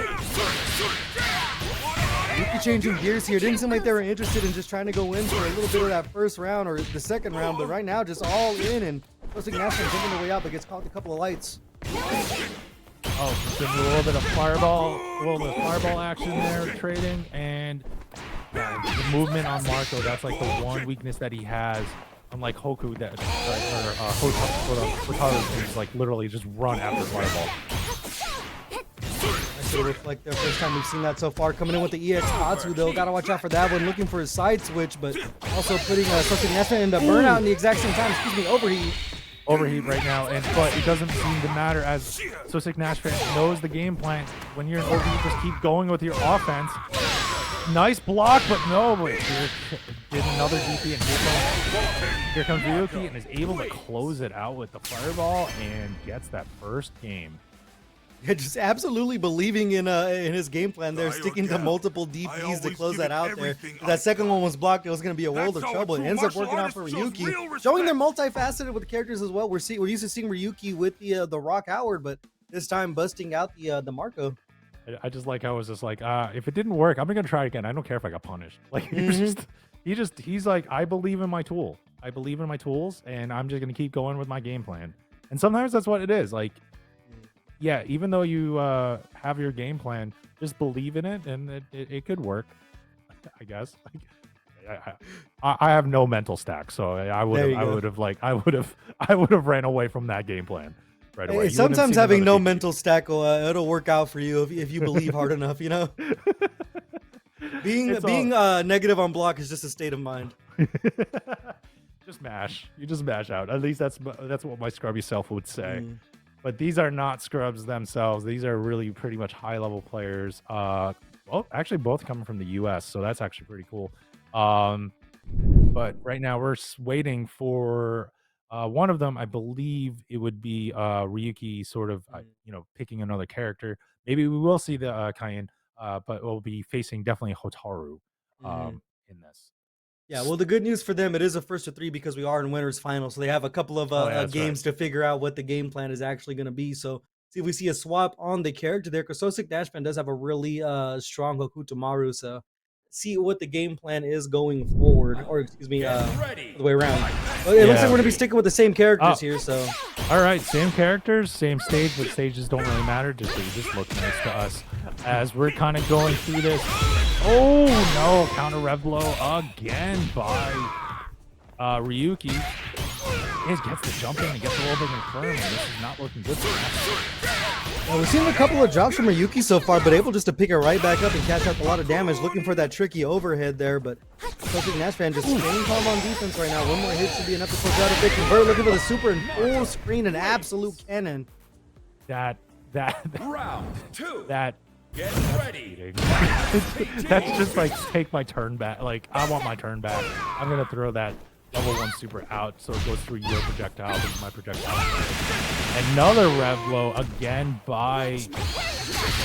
Ryuki changing gears here. Didn't seem like they were interested in just trying to go in for a little bit of that first round or the second round, but right now just all in, and SoSickNASHFAN jumping their way out, but gets caught with a couple of lights. Oh, just a little bit of fireball, action there, trading, and the movement on Marco. That's like the one weakness that he has. Unlike Hoku, that Hotaru can just like literally just run after fireball. Nice little reflect there. First time we've seen that so far. Coming in with the EX Katsu though. Gotta watch out for that one. Looking for a side switch, but also putting SoSickNASHFAN into burnout in the exact same time. Excuse me, overheat right now, but it doesn't seem to matter as SoSickNASHFAN knows the game plan. When you're in overheat, just keep going with your offense. Nice block, but no, but here did another DP, and here comes Ryuki and is able to close it out with the fireball and gets that first game. Yeah, just absolutely believing in his game plan there, sticking to multiple DPs to close that out there. That second one was blocked. It was going to be a world of trouble. It ends up working out for Ryuki, showing they're multifaceted with the characters as well. We're used to seeing Ryuki with the Rock Howard, but this time busting out the Marco. I just like how it was just like, if it didn't work, I'm gonna try again. I don't care if I got punished. Like he's like, I believe in my tool. I believe in my tools, and I'm just gonna keep going with my game plan. And sometimes that's what it is. Like, yeah, even though you have your game plan, just believe in it, and it could work. I guess. I have no mental stack, so I would have ran away from that game plan. Right away. Sometimes having no mental stack it'll work out for you if you believe hard enough, you know. being negative on block is just a state of mind. Just mash. You just mash out. At least that's what my scrubby self would say. But these are not scrubs themselves. These are really pretty much high level players. Well, actually both coming from the US, so that's actually pretty cool. But right now we're waiting for one of them. I believe it would be Ryuki, sort of, picking another character. Maybe we will see the Kain, but we'll be facing definitely Hotaru in this. Yeah, well, the good news for them, it is a first to three because we are in winners final, so they have a couple of games to figure out what the game plan is actually going to be. So see if we see a swap on the character there, because SoSickNASHFAN does have a really strong Hokutomaru, so see what the game plan is going forward, or excuse me, the way around. Well, it looks like we're gonna be sticking with the same characters here. So, all right, same characters, same stage, but stages don't really matter. Just look nice to us as we're kind of going through this. Oh no! Counter rev blow again by Ryuki. He gets the jump in and gets a little bit infirm, and this is not looking good for him. We've seen a couple of drops from Ryuki so far, but able just to pick it right back up and catch up a lot of damage, looking for that tricky overhead there. But SoSickNASHFAN just staying calm on defense right now. One more hit should be enough to close out if they convert. Looking for the super and full screen, an absolute cannon. Round two. Get ready. That's just like, take my turn back. Like, I want my turn back. I'm gonna throw that level 1 super out so it goes through your projectile, leaves my projectile. Another rev blow again by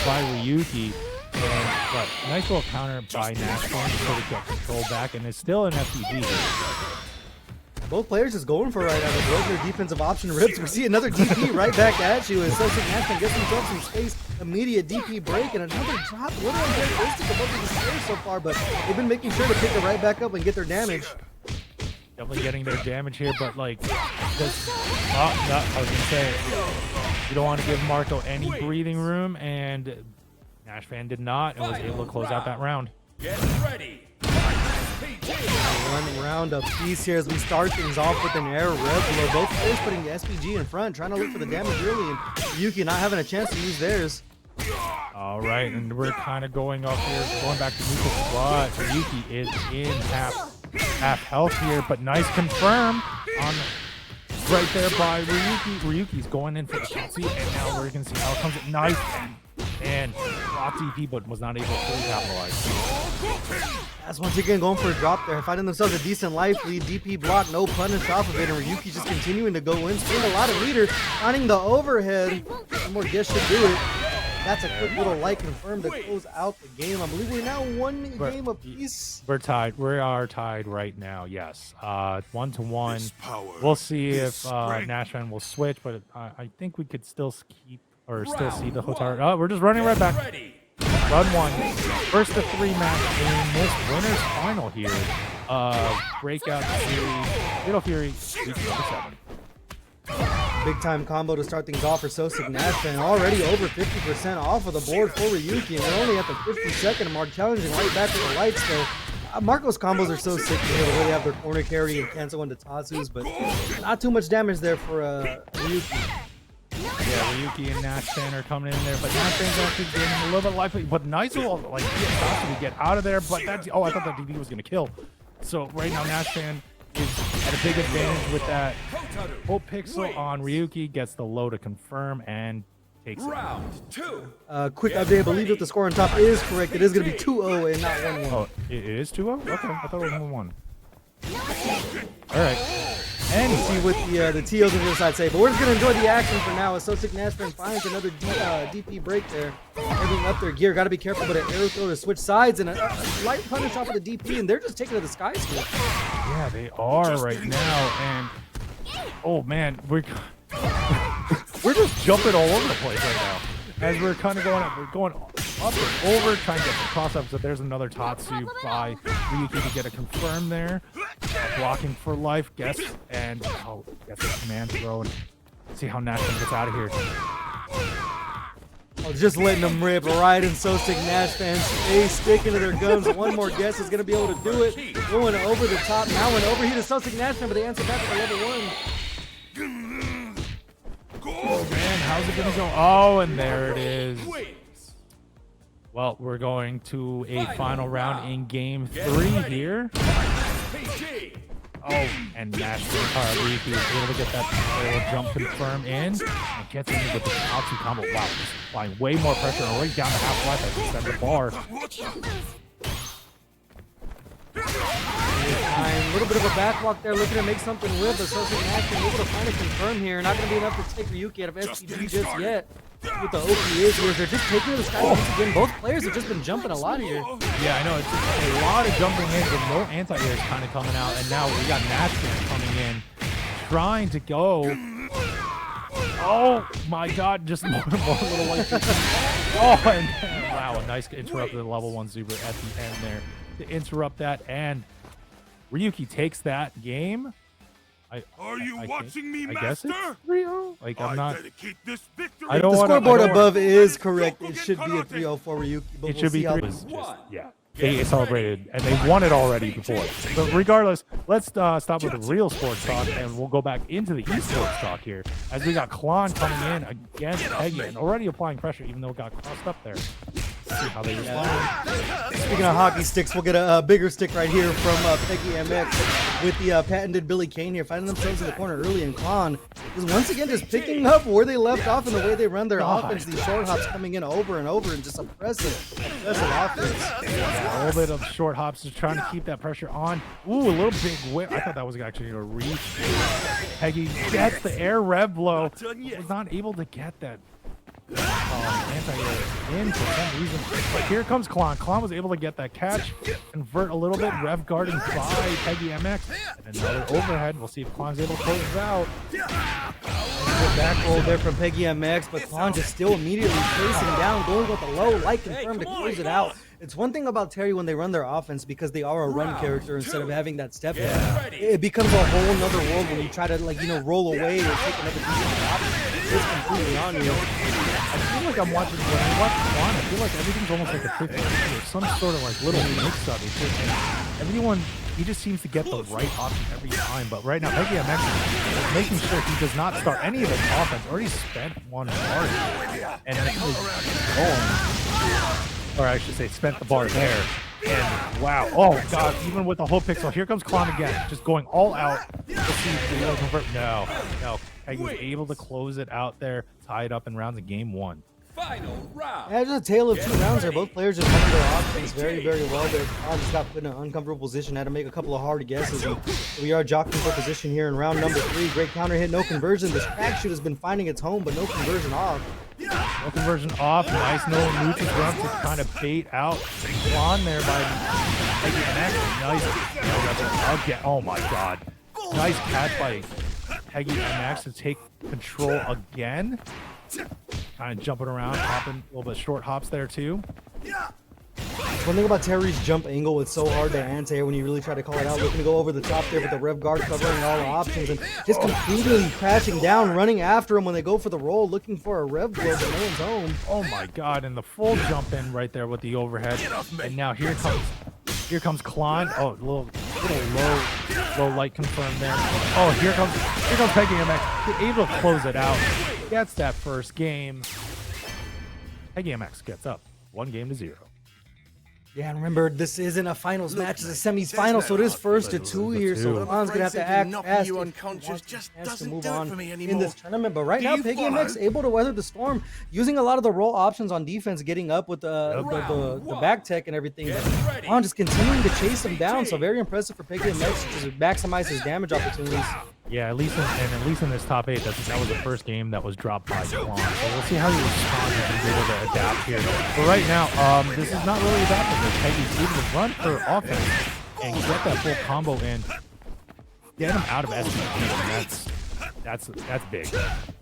Ryuki, but nice little counter by NASHFAN to sort of get control back, and it's still an FPG here. Both players just going for it right now. They broke their defensive option rips. We see another DP right back at you as SoSickNASHFAN gets himself some space. Immediate DP break and another drop. A little uncharacteristic of both of the stairs so far, but they've been making sure to pick it right back up and get their damage. Definitely getting their damage here, but like, I was gonna say, you don't want to give Marco any breathing room, and NASHFAN did not, and was able to close out that round. Get ready. One round of peace here as we start things off with an air rev blow. Both players putting the SPG in front, trying to look for the damage early, and Ryuki not having a chance to use theirs. All right, and we're kind of going up here, going back to neutral spot. Ryuki is in half health here, but nice confirm on right there by Ryuki. Ryuki's going in for the Chelsea, and now we're gonna see how it comes at nice and blocked TP, but was not able to fully capitalize. That's once again going for a drop there, finding themselves a decent life lead. DP block, no punish off of it, and Ryuki just continuing to go in, spending a lot of meter, finding the overhead. One more guess should do it. That's a quick little light confirm to close out the game. I believe we're now one game apiece. We're tied. We are tied right now. Yes, 1-1. We'll see if NASHFAN will switch, but I think we could still keep or still see the Hotaru. Oh, we're just running right back. Run one. First to 3 match in this winner's final here. Breakout series. Fatal Fury, week number 7. Big time combo to start things off for SoSickNASHFAN. Already over 50% off of the board for Ryuki, and we're only at the 52nd mark, challenging right back to the lights. So Marco's combos are so sick. They really have their corner carry and cancel into Tatsu's, but not too much damage there for Ryuki. Yeah, Ryuki and NASHFAN are coming in there, but NASHFAN's actually getting a little bit life. But nice will like get out of there. But that's I thought that DP was gonna kill. So right now NASHFAN is at a big advantage with that. Hope Pixel on Ryuki gets the low to confirm and takes Round 2. Quick update, I believe that the score on top is correct. It is going to be 2-0 and not 1-1. Oh, it is 2-0? Okay, I thought it was 1-1. All right. And you see what the TOs on the other side say, but we're just going to enjoy the action for now as SoSickNASHFAN finds another DP break there. Everything up their gear, got to be careful, but an arrow throw to switch sides and a light punish off of the DP, and they're just taking to the skies here. Yeah, they are right now, and oh man, we're just jumping all over the place right now. As we're kind of going up, we're going up and over, trying to get some cross-ups. So there's another Tatsu by Ryuki to get a confirm there. Blocking for life, guess, and gets a command throw, and see how NASHFAN gets out of here. Oh, just letting them rip right in SoSickNASHFAN's face, sticking to their guns. One more guess is going to be able to do it. Going over the top, now an overheat of SoSickNASHFAN, but they answer back with a level 1. Oh man, how's it gonna go? Oh, and there it is. Well, we're going to a final round in game 3 here. Oh, and NASHFAN, Ryuki was able to get that little jump confirm in and gets in with the Tatsu combo. Wow, just applying way more pressure already down to half life as he set the bar. A little bit of a backwalk there, looking to make something with, but SoSickNASHFAN able to find a confirm here. Not going to be enough to take Ryuki out of SPG just yet. What the OP is here, they're just taking to the sky once again. Both players have just been jumping a lot here. Yeah, I know, it's a lot of jumping in, but no anti-airs kind of coming out, and now we got NASHFAN coming in, trying to go. Oh my god, just more little white people. Oh, and wow, a nice interrupt with the level 1 super at the end there to interrupt that, and Ryuki takes that game. Are you watching me, I guess Master? it's 3-0. Like, I'm not. Dedicate this victory. I don't The want scoreboard above is correct. It should be a 3-0 for Ryuki, but It we'll should be see how 3. Yeah. They celebrated, and they won it already before. But regardless, let's stop with the real sports talk, and we'll go back into the esports talk here. As we got Clon coming in against Peggy, and already applying pressure, even though it got crossed up there. See how they respond. Speaking of hockey sticks, we'll get a bigger stick right here from peggymx with the patented Billy Kain here, finding themselves in the corner early, and Clon is once again just picking up where they left off in the way they run their offense. These short hops coming in over and over, and just oppressive offense. Yeah, a little bit of short hops, just trying to keep that pressure on. Ooh, a little big whip. I thought that was actually a reach. Peggy gets the air rev blow. Was not able to get that anti-air in for some reason. But here comes Clon. Clon was able to get that catch, convert a little bit, rev guarding by PeggyMX. And another overhead. We'll see if Clon's able to close it out. Good back roll there from peggymx, but Clon just still immediately chasing down, going with the low light confirm to close it out. It's one thing about Terry when they run their offense, because they are a run character instead of having that step down. It becomes a whole nother world when you try to, like, roll away or take another defensive option. It's completely on you. I feel like I'm watching, when I watch Clon, I feel like everything's almost like a 50 or some sort of like little mix-up. Everyone, he just seems to get the right option every time. But right now, PeggyMX is making sure he does not start any of his offense. Already spent one bar, and then going. Or I should say, spent the bar there. And wow, oh god, even with the whole pixel, here comes Clon again, just going all out. Let's see if they'll convert. No. Peggy was able to close it out there, tie it up in rounds of game 1. Final round. Yeah, just a tale of 2 rounds there. Both players just running their offense very, very well there. Clon just got put in an uncomfortable position, had to make a couple of hard guesses. And we are jockeying for position here in round number 3. Great counter hit, no conversion. This crack shoot has been finding its home, but no conversion off. No conversion off. Nice no neutral jump to kind of bait out Clon there by PeggyMX. Nice. Again. Oh my god. Nice catch by PeggyMX to take control again. Kind of jumping around, hopping a little bit short hops there too. One thing about Terry's jump angle, it's so hard to anti-air when you really try to call it out. Looking to go over the top there with the rev guard covering all the options and just completely crashing down, running after him when they go for the roll, looking for a rev blow, but no one's home. Oh my god, and the full jump in right there with the overhead. And now here comes Clon. Oh, little low light confirmed there. Oh, here comes peggymx. Able to close it out. Gets that first game. peggymx gets up 1-0. Yeah, and remember, this isn't a finals match, it's a semis-final, so it is first to 2 here, so Clon's gonna have to act fast to move on in this tournament. But right now, peggymx able to weather the storm, using a lot of the roll options on defense, getting up with the back tech and everything. But Clon just continuing to chase him down, so very impressive for peggymx to maximize his damage opportunities. Yeah, at least in this top 8, that was the first game that was dropped by Clon. So we'll see how he responds and he's able to adapt here. But right now, this is not really adaptive. Peggy's able to run for offense and get that full combo in, get him out of SPG, and that's big.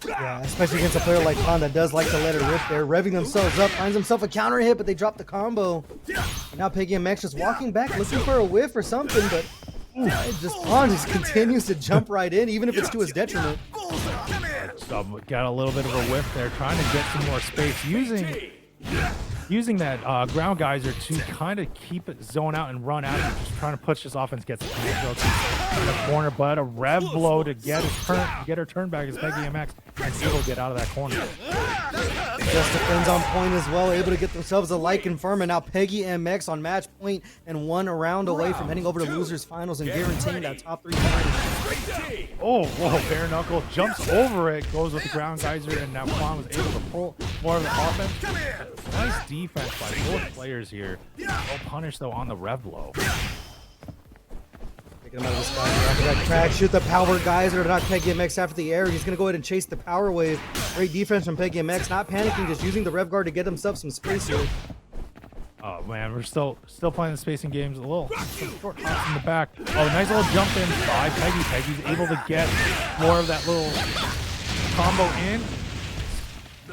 Yeah, especially against a player like Clon that does like to let it rip there, revving themselves up, finds himself a counter hit, but they drop the combo. And now peggymx just walking back, looking for a whiff or something, but Clon just continues to jump right in, even if it's to his detriment. So got a little bit of a whiff there, trying to get some more space, using that ground geyser to kind of keep it zone out and run out, and just trying to push this offense, get some in the corner, but a rev blow to get her turn back as peggymx and able to get out of that corner. Just defends on point as well, able to get themselves a light confirm, and now peggymx on match point and 1 round away from heading over to losers finals and guaranteeing that top 3 finish. Oh, whoa, bare knuckle jumps over it, goes with the ground geyser, and now Clon was able to pull more of the offense. Nice defense by both players here. No punish though on the rev blow. Taking him out of the sky after that crack, shoot the power geyser to knock peggymx after the air. He's gonna go ahead and chase the power wave. Great defense from peggymx, not panicking, just using the rev guard to get himself some space here. Oh man, we're still playing the spacing games. A little short hops in the back. Oh, nice little jump in by Peggy. Peggy's able to get more of that little combo in.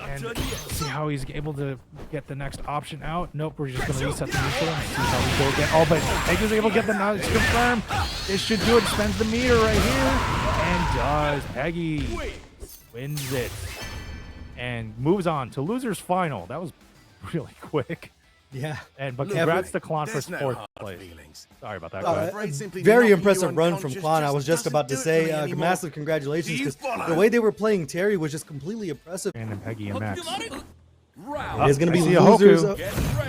And see how he's able to get the next option out. Nope, we're just going to reset the neutral and see how we go again. Oh, but Peggy's able to get the knowledge confirm. This should do it. Spends the meter right here. And does. Peggy wins it. And moves on to losers final. That was really quick. Yeah. But congrats to Clon for 4th place. Sorry about that. Very impressive run from Clon. I was just about to say massive congratulations, because the way they were playing Terry was just completely impressive. And peggymx. It's going to be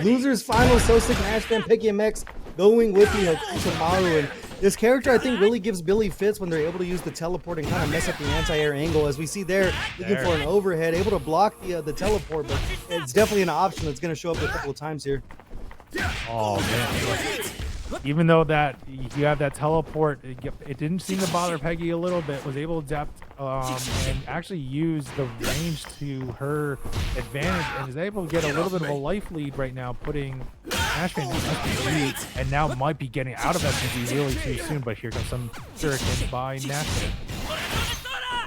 losers final. SoSickNASHFAN, peggymx going with the Hokutomaru. And this character, I think, really gives Billy fits when they're able to use the teleport and kind of mess up the anti-air angle. As we see there, looking for an overhead, able to block the teleport, but it's definitely an option that's going to show up a couple of times here. Oh man! Even though that you have that teleport, it didn't seem to bother Peggy a little bit. Was able to adapt and actually use the range to her advantage, and is able to get a little bit of a life lead right now, putting Nashfan in SPG, and now might be getting out of SPG really too soon. But here comes some shurikens by Nashfan.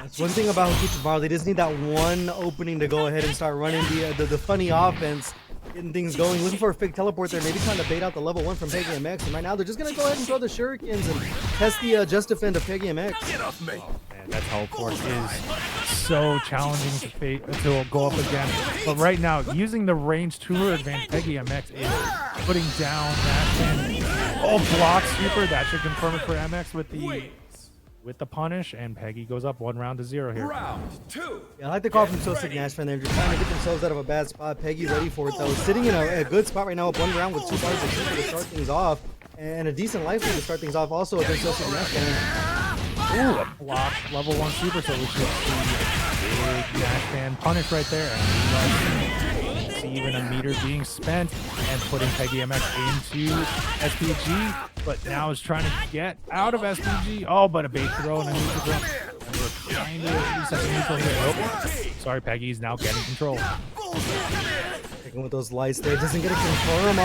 That's one thing about Hokutomaru. They just need that one opening to go ahead and start running the funny offense, getting things going. Looking for a fake teleport there, maybe trying to bait out the level 1 from peggymx. And right now they're just gonna go ahead and throw the shurikens and test the just defend of peggymx. Oh, man, that teleport is so challenging to go up against. But right now, using the range to her advantage, peggymx is putting down that. Oh, block super. That should confirm it for MX with the punish, and Peggy goes up 1-0 here. Round 2. Yeah, I like the call from SoSickNASHFAN. They're just trying to get themselves out of a bad spot. Peggy ready for it though. Sitting in a good spot right now with 1 round with 2 bars of super to start things off. And a decent life lead to start things off also against SoSickNASHFAN. Ooh, a block level 1 super, so we should see big Nashfan punish right there. And see even a meter being spent and putting peggymx into SPG. But now is trying to get out of SPG. Oh, but a bait throw and a neutral throw. And we're trying to reset the neutral here. Oh, sorry, Peggy's now getting control. With those lights there, doesn't get a confirm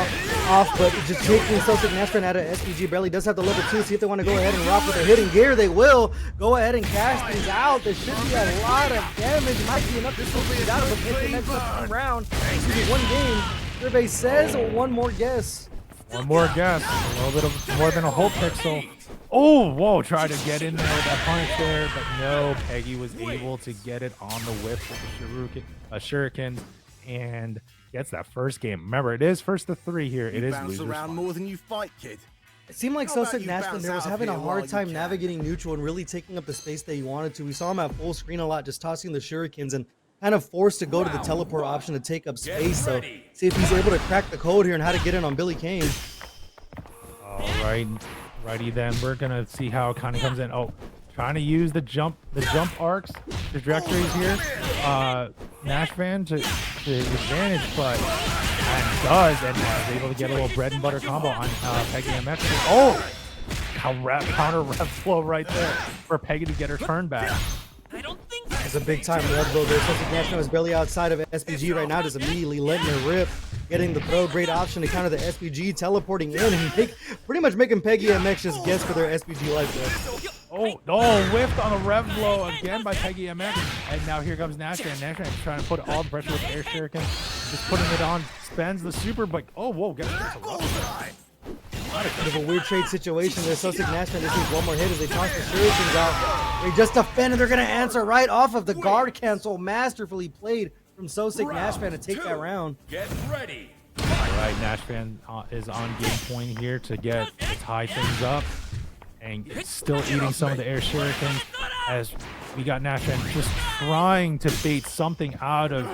off, but just taking SoSickNASHFAN out of SPG. Barely does have the level 2. See if they want to go ahead and rock with their hidden gear. They will go ahead and cash things out. There should be a lot of damage. Might be enough to complete it out of the next round. Excuse me, 1 game. Survey says one more guess. One more guess. A little bit of more than a whole pixel. Oh, whoa, tried to get in there with that punish there, but no, Peggy was able to get it on the whip with the shurikens and gets that first game. Remember, it is first to 3 here. It is losers around more than you fight, kid. It seemed like How about SoSickNASHFAN you bounce there was out having a here while hard you time can? navigating neutral and really taking up the space that he wanted to. We saw him at full screen a lot, just tossing the shurikens and kind of forced to go to the teleport option to take up space. So see if he's able to crack the code here and how to get in on Billy Kain. All right, righty then. We're gonna see how it kind of comes in. Oh, trying to use the jump arcs, trajectories here. Nashfan to advantage, but and is able to get a little bread and butter combo on peggymx. Oh, counter rev flow right there for Peggy to get her turn back. It's a big time rev though there. SoSickNASHFAN was barely outside of SPG right now, just immediately letting it rip. Getting the throw, great option to counter the SPG, teleporting in and pretty much making peggymx just guess for their SPG life there. Oh, no, whiffed on a rev blow again by peggymx. And now here comes Nashfan. Nashfan trying to put all the pressure with air shuriken. Just putting it on, spends the super, but oh, whoa, gets a rough. Bit of a weird trade situation there. SoSickNASHFAN just needs one more hit as they toss the shurikens out. They just defend and they're going to answer right off of the guard cancel. Masterfully played from SoSickNASHFAN to take that round. Get ready. All right, Nashfan is on game point here to tie things up. And still eating some of the air shurikens as we got Nashfan just trying to bait something out of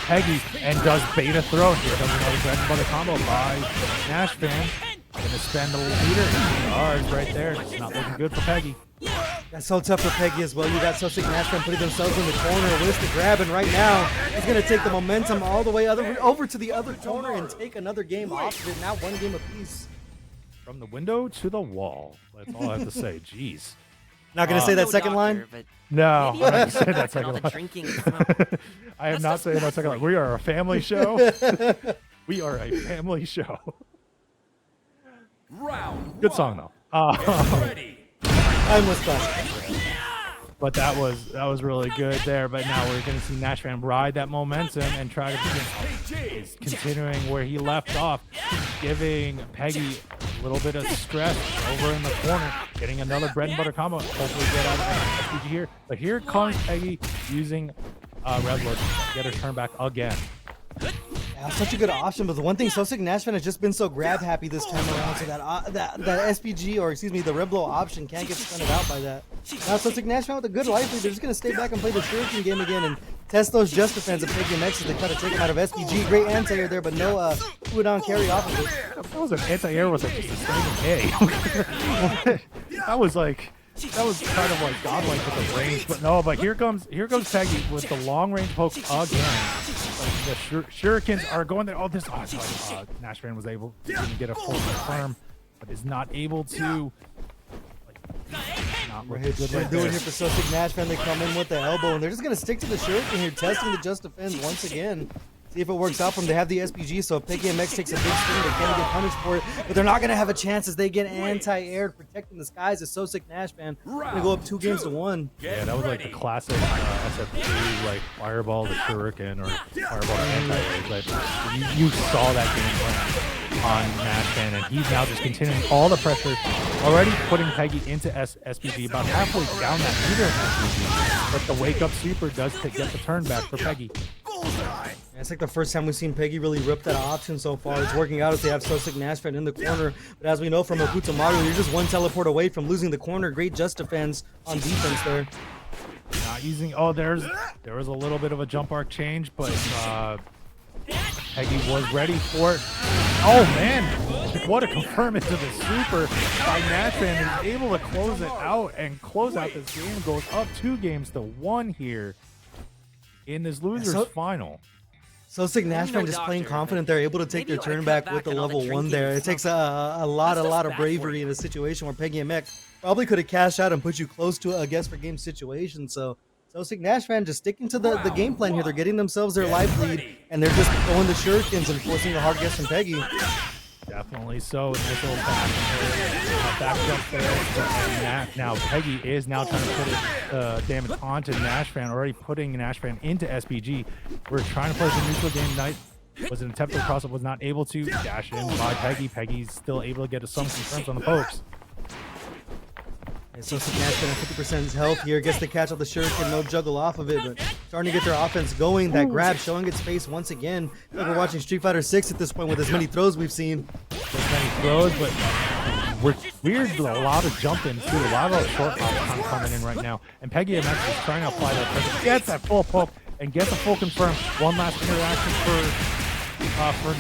Peggy and does beta throw. Here comes another bread and butter combo by Nashfan. Gonna spend a little meter. Ours right there. It's not looking good for Peggy. That's so tough for Peggy as well. You got SoSickNASHFAN putting themselves in the corner. Wrist to grab, and right now he's going to take the momentum all the way over to the other corner and take another game off of it. Now one game apiece. From the window to the wall. That's all I have to say. Jeez. Not going to say that second line? No, I'm not going to say that second line. Drinking. I am not saying that second line. We are a family show. We are a family show. Round Good song though. Timeless classic. But that was really good there. But now we're going to see Nashfan ride that momentum and try to is continuing where he left off, giving Peggy a little bit of stress over in the corner, getting another bread and butter combo. Hopefully get out of SPG here. But here comes Peggy using Red Lord to get her turn back again. Yeah, such a good option, but the one thing SoSickNASHFAN has just been so grab happy this time around, so that SPG, or excuse me, the Red Blow option can't get stunted out by that. Now SoSickNASHFAN with a good life lead, they're just going to stay back and play the shuriken game again and test those just defense of peggymx as they try to take him out of SPG. Great anti-air there, but no cooldown carry off of it. That was an anti-air with a standing A. That was kind of like godlike with the range, but no. But here comes Peggy with the long range poke again. The shurikens are going there. Oh, Nashfan was able to get a full confirm, but is not able to. They're doing here for SoSickNASHFAN. They come in with the elbow, and they're just going to stick to the shuriken here, testing the just defense once again. See if it works out for them. They have the SPG, so if peggymx takes a big swing, they can't get punished for it. But they're not going to have a chance as they get anti-aired, protecting the skies as SoSickNASHFan. Going to go up 2-1. Yeah, that was like the classic SF3, like fireball the shuriken or fireball anti-air. Like, you saw that game plan on Nashfan, and he's now just continuing all the pressure, already putting Peggy into SPG, about halfway down that meter in SPG. But the wake up super does get the turn back for Peggy. Yeah, it's like the first time we've seen Peggy really rip that option so far. It's working out as they have SoSickNASHFAN in the corner. But as we know from Hokutomaru, you're just one teleport away from losing the corner. Great just defense on defense there. Not using. Oh, there was a little bit of a jump arc change, but Peggy was ready for it. Oh man, what a confirm into the super by Nashfan, is able to close it out and close out this game. Goes up 2-1 here in this losers final. SoSickNASHFAN just playing confident. They're able to take their turn back with the level 1 there. It takes a lot of bravery in a situation where peggymx probably could have cashed out and put you close to a guess for game situation. So SoSickNASHFAN just sticking to the game plan here. They're getting themselves their life lead, and they're just throwing the shurikens and forcing a hard guess from Peggy. Definitely so. Nice little back jump there. And now Peggy is now trying to put damage onto Nashfan, already putting Nashfan into SPG. We're trying to play the neutral game Was an attempted cross-up, was not able to. Dash in by Peggy. Peggy's still able to get some confirms on the pokes. And SoSickNASHFAN at 50% health here. Gets the catch off the shuriken, no juggle off of it, but starting to get their offense going. That grab showing its face once again. Like we're watching Street Fighter 6 at this point with as many throws we've seen. As many throws, but weird, a lot of jump-ins too. A lot of short hops coming in right now. And PeggyMx is trying to apply that pressure. Gets that full poke and gets a full confirm. One last interaction for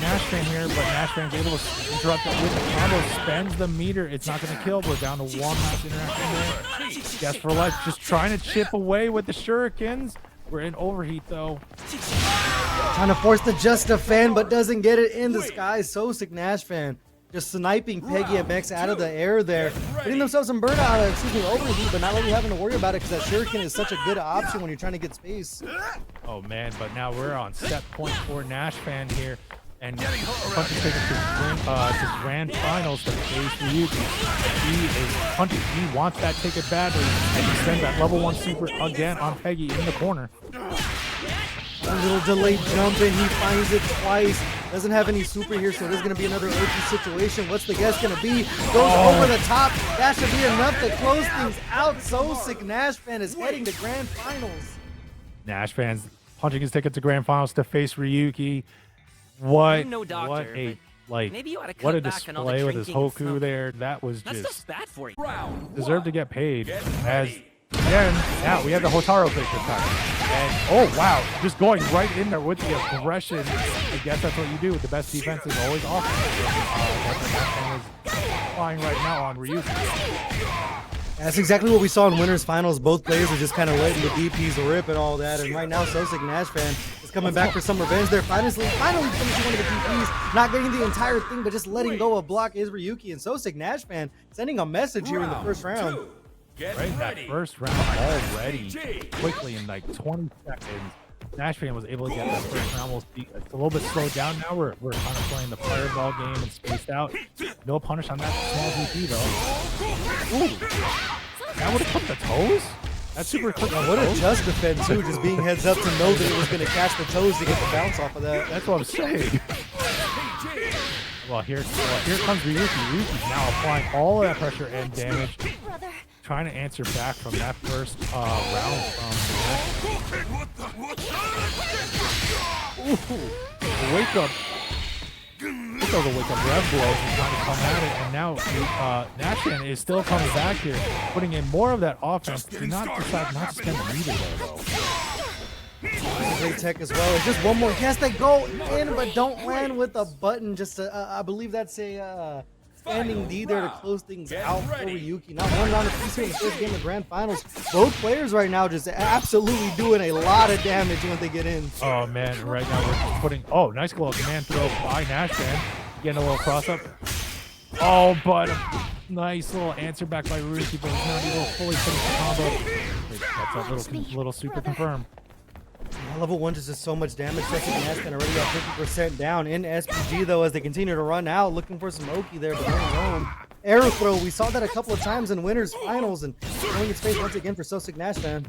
NASHFAN here, but NASHFAN's able to interrupt it with the combo, spends the meter. It's not going to kill. We're down to one last interaction there. Guess for life, just trying to chip away with the shurikens. We're in overheat though. Trying to force the Just a Fan, but doesn't get it in the sky. SoSickNASHFAN just sniping PeggyMx out of the air there, getting themselves some burnout, overheat, but not really having to worry about it because that shuriken is such a good option when you're trying to get space. Oh man, but now we're on set point for NASHFAN here, and punching taken to grand finals to face Ryuki. He is punching. He wants that ticket badly, and he sends that level 1 super again on Peggy in the corner. A little delayed jump in, he finds it twice. Doesn't have any super here, so there's going to be another OP situation. What's the guess going to be? Goes over the top. That should be enough to close things out. SoSickNASHFAN is heading to grand finals. NASHFAN's punching his ticket to grand finals to face Ryuki. What a display with his Hoku there. That was just bad for you. deserved to get paid. As again, now we have the Hotaru picture attack. And oh wow, just going right in there with the aggression. I guess that's what you do. The best defense is always offense. NASHFAN is flying right now on Ryuki. That's exactly what we saw in winners finals. Both players are just kind of letting the DPs rip and all that. And right now, SoSickNASHFAN is coming back for some revenge. They're finally finishing one of the DPs, not getting the entire thing, but just letting go of block is Ryuki. And SoSickNASHFAN sending a message here in the first round. Right, that first round already, quickly in like 20 seconds. NASHFAN was able to get that first round. We'll see. It's a little bit slowed down now. We're kind of playing the fireball game and spaced out. No punish on that small DP though. Ooh. That would have put the toes? That's super quick. What a Just defend too, just being heads up to know that it was going to catch the toes to get the bounce off of that. That's what I'm saying. Well, here comes Ryuki. Ryuki's now applying all of that pressure and damage. Trying to answer back from that first round from wake up. Look at the wake up rev blows and trying to come at it, and now NASHFAN is still coming back here, putting in more of that offense. Do not decide not to spend the meter there though. Great tech as well. It's just one more. Yes, they go in, but don't land with a button. Just I believe that's a standing D there to close things out for Ryuki. Not one round of peace in the first game of grand finals. Both players right now just absolutely doing a lot of damage when they get in. Oh man, right now we're just putting nice little command throw by NASHFAN. Getting a little cross up. Oh, but a nice little answer back by Ryuki, but he's not able to fully finish the combo. That's a little super confirm. Level 1 just does so much damage. SoSickNASHFAN already at 50% down in SPG though as they continue to run out, looking for some Oki there, but going home. Arrow throw, we saw that a couple of times in winners finals, and showing its face once again for SoSickNASHFAN.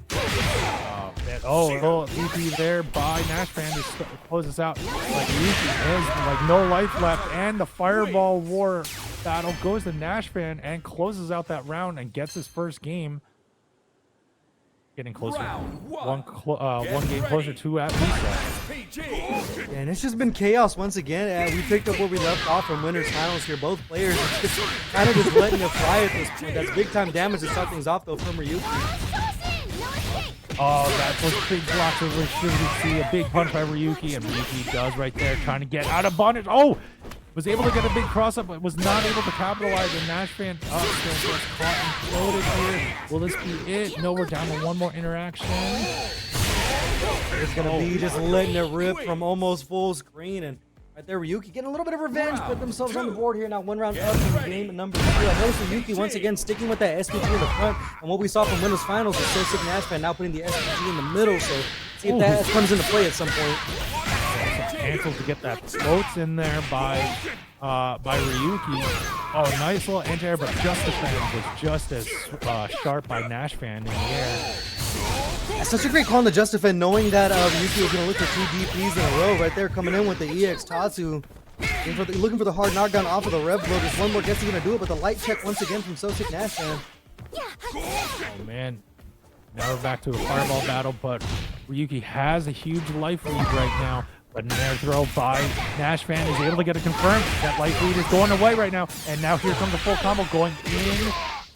Oh, a little DP there by NASHFAN to close this out. Like Ryuki has like no life left, and the fireball war battle goes to NASHFAN and closes out that round and gets his first game. Getting closer, one game closer to at least. Yeah, and it's just been chaos once again. We picked up where we left off from winners finals here. Both players just kind of just letting it fly at this point. That's big time damage to start things off though from Ryuki. Oh, that was big blocks over his shoulder. See a big punch by Ryuki, and Ryuki does right there, trying to get out of bondage. Oh, was able to get a big cross up, but was not able to capitalize. And NASHFAN still gets caught and floated here. Will this be it? No, we're down to one more interaction. It's gonna be just letting it rip from almost full screen, and right there Ryuki getting a little bit of revenge, put themselves on the board here. Now one round up in game number 2. I noticed Ryuki once again sticking with that SPG in the front, and what we saw from winners finals is SoSickNASHFAN now putting the SPG in the middle. So see if that comes into play at some point. Cancels to get that floats in there by Ryuki. Oh, nice little anti-air, but just the fan was just as sharp by NASHFAN in the air. Such a great call on the just defend, knowing that Ryuki was going to look for 2 DPs in a row right there, coming in with the EX Tatsu. Looking for the hard knockdown off of the rev blow. Just one more guess he's going to do it, but the light check once again from SoSickNASHFAN. Oh man, now we're back to a fireball battle, but Ryuki has a huge life lead right now. But an air throw by NASHFAN is able to get it confirmed. That life lead is going away right now, and now here comes the full combo going in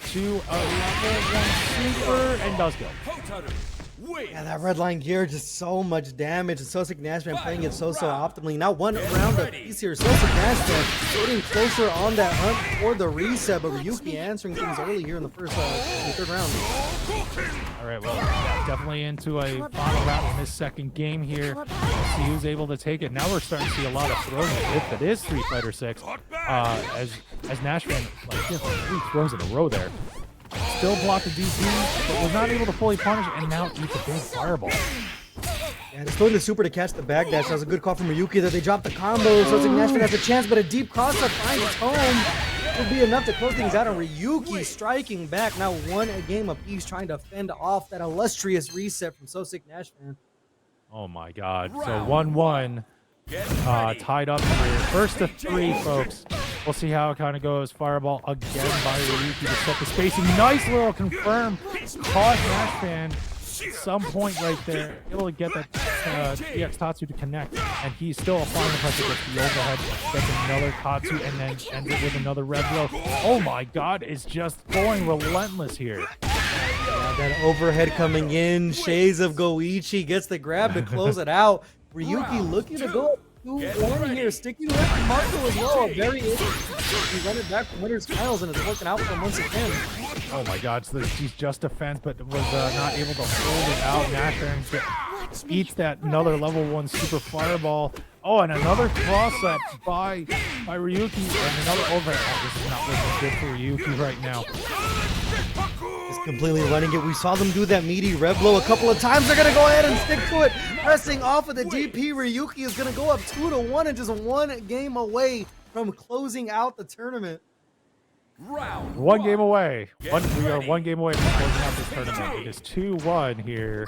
to a level 1 super and does go. Yeah, that red line gear, just so much damage, and SoSickNASHFAN playing it so optimally. Now 1 round of peace here. SoSickNASHFAN getting closer on that hunt for the reset, but Ryuki answering things early here in the first, third round. All right, well, yeah, definitely into a final round in this second game here. Let's see who's able to take it. Now we're starting to see a lot of throws if it is Street Fighter 6. As NASHFAN like just 3 throws in a row there. Still blocked the DP, but was not able to fully punish, and now eats a big fireball. Yeah, just throwing the super to catch the backdash. That was a good call from Ryuki that they dropped the combo. SoSickNASHFAN has a chance, but a deep cross-up finds its home. Will be enough to close things out, and Ryuki striking back. Now 1 game apiece, trying to fend off that illustrious reset from SoSickNASHFAN. Oh my god. So 1-1. Tied up here. First to 3, folks. We'll see how it kind of goes. Fireball again by Ryuki to set the spacing. Nice little confirm. Caught NASHFAN at some point right there. Able to get that EX Tatsu to connect. And he's still applying the pressure. Gets the overhead. Gets another Tatsu and then ends it with another red blow. Oh my god. It's just going relentless here. Yeah, that overhead coming in. Shades of Goichi gets the grab to close it out. Ryuki looking to go 2-1 here, sticking with Marco as well. Very interesting. He run it back from Winners Finals, and it's working out for him once again. Oh my god, so he's just defense, but was not able to hold it out. NASHFAN eats that another level 1 super fireball. Oh, and another cross-up by Ryuki, and another overhead. Oh, this is not looking good for Ryuki right now. Just completely running it. We saw them do that meaty rev blow a couple of times. They're going to go ahead and stick to it. Pressing off of the DP, Ryuki is going to go up 2-1 and just 1 game away from closing out the tournament. 1 game away. We are 1 game away from closing out this tournament. It is 2-1 here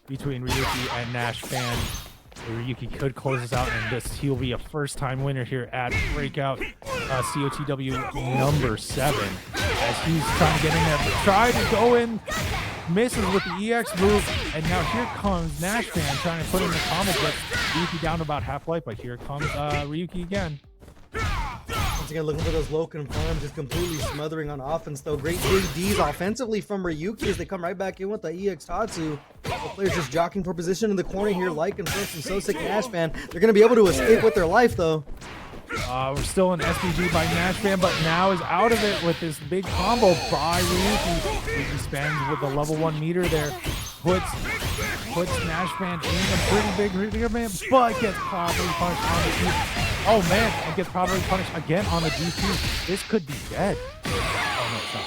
between Ryuki and NASHFAN. Ryuki could close this out, and he'll be a first-time winner here at Breakout COTW number 7. As he's trying to get in there, try to go in, misses with the EX move, and now here comes NASHFAN trying to put in the combo, gets Ryuki down to about half life, but here comes Ryuki again. Once again, looking for those low confirms, just completely smothering on offense, though. Great JDs offensively from Ryuki as they come right back in with the EX Tatsu. The players just jockeying for position in the corner here, like confirmed from SoSickNASHFAN. They're going to be able to escape with their life, though. We're still in SPG by NASHFAN, but now is out of it with this big combo by Ryuki. Ryuki spends with the level 1 meter there. Puts NASHFAN in a pretty big man, but gets probably punished on the DP. Oh man, and gets probably punished again on the DP. This could be dead. Oh no, it's not.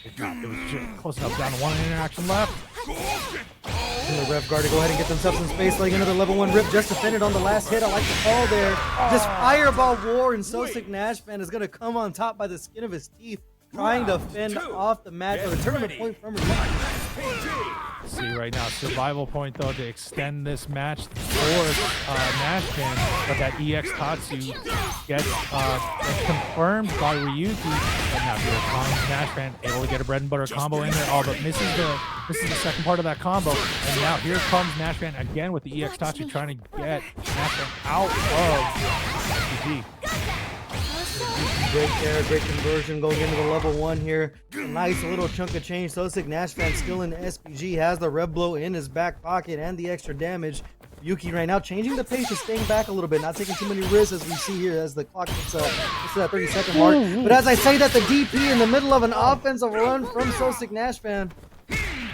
It's not. It was just close enough. Down to 1 interaction left. In the rev guard to go ahead and get themselves in space, like another level 1 rip, just defended on the last hit. I like the call there. This fireball war, and SoSickNASHFAN is going to come on top by the skin of his teeth, trying to fend off the match, or the tournament point from Ryuki. See right now, survival point though to extend this match for NASHFAN, but that EX Tatsu gets confirmed by Ryuki, and now here comes NASHFAN, able to get a bread and butter combo in there, but misses the second part of that combo, and now here comes NASHFAN again with the EX Tatsu trying to get NASHFAN out of SPG. Great there, great conversion going into the level 1 here. Nice little chunk of change. SoSickNASHFAN still in the SPG, has the rev blow in his back pocket and the extra damage. Ryuki right now changing the pace, just staying back a little bit, not taking too many risks as we see here as the clock gets to that 30-second mark. But as I say that, the DP in the middle of an offensive run from SoSickNASHFAN.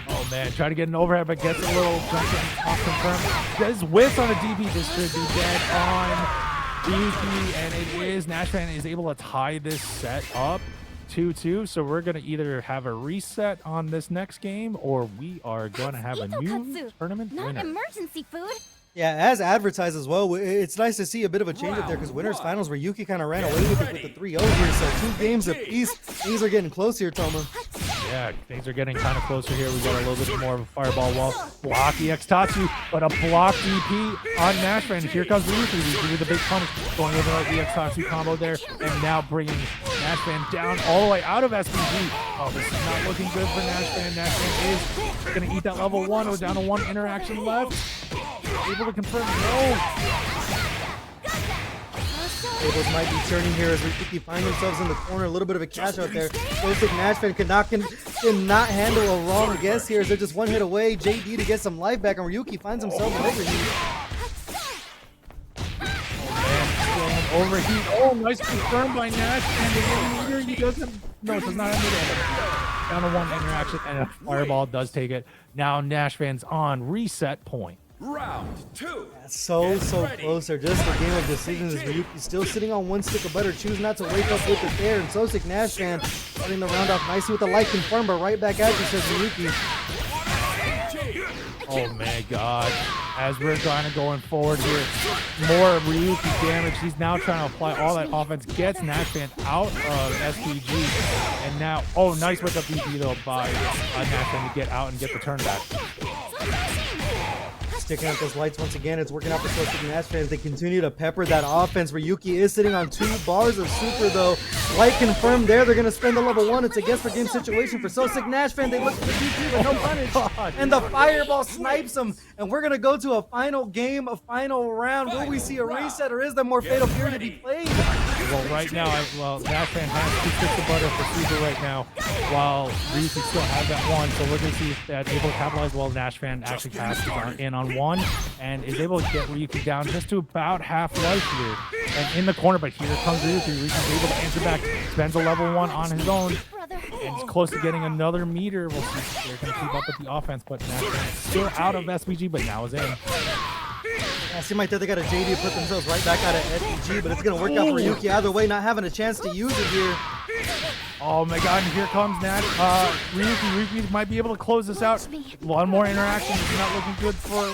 Oh man, try to get an overhead, but gets a little jump off confirmed. Does whiff on a DP, this could be dead on Ryuki, and it is NASHFAN is able to tie this set up 2-2. So we're gonna either have a reset on this next game, or we are gonna have a new tournament Not winner. emergency food. Yeah, as advertised as well, it's nice to see a bit of a change up there, because Winners Finals where Ryuki kind of ran away with it with the 3-0 here, so 2 games apiece. Things are getting close here, Toma. Yeah, things are getting kind of closer here. We got a little bit more of a fireball wall. Block EX Tatsu, but a block DP on NASHFAN. Here comes Ryuki with the big punish, going over our EX Tatsu combo there, and now bringing NASHFAN down all the way out of SPG. Oh, this is not looking good for NASHFAN. NASHFAN is going to eat that level 1. We're down to 1 interaction left. Able to confirm no. Tables might be turning here as Ryuki find themselves in the corner. A little bit of a cash out there. SoSickNASHFAN cannot handle a wrong guess here as they're just one hit away. JD to get some life back, and Ryuki finds himself an overheat. Overheat. Oh, nice confirm by Nash. And the meter, he doesn't. No, it does not have meter. Down to 1 interaction, and a fireball does take it. Now NASHFAN's on reset point. Round 2. So close. They're just a game of decisions as Ryuki still sitting on 1 stick of butter. Choose not to wake up with it there. And SoSickNASHFAN starting the round off nicely with the light confirm, but right back at you, says Ryuki. Oh my god. As we're kind of going forward here, more Ryuki damage. He's now trying to apply all that offense. Gets NASHFAN out of SPG. And now, oh, nice with the BP though by NASHFAN to get out and get the turn back. Sticking out those lights once again. It's working out for SoSickNASHFAN as they continue to pepper that offense. Ryuki is sitting on 2 bars of super though. Light confirmed there. They're going to spend the level 1. It's a guess for game situation for SoSickNASHFAN. They look for the DP but no punish. And the fireball snipes them. And we're going to go to a final game, a final round. Will we see a reset or is there more Fatal Fury to be played? Well, right now, NASHFAN has 2 sticks of butter for super right now, while Ryuki still has that 1. So we're going to see if that's able to capitalize. Well, NASHFAN actually passes in on 1 and is able to get Ryuki down just to about half life here. And in the corner, but here comes Ryuki. Ryuki's able to answer back, spends a level 1 on his own, and is close to getting another meter. We'll see if they're going to keep up with the offense, but NASHFAN is still out of SPG, but now is in. Yeah, seem like they got a JD to put themselves right back out of SPG, but it's going to work out for Ryuki either way, not having a chance to use it here. Oh my god, and here comes Nash. Ryuki might be able to close this out. 1 more interaction is not looking good for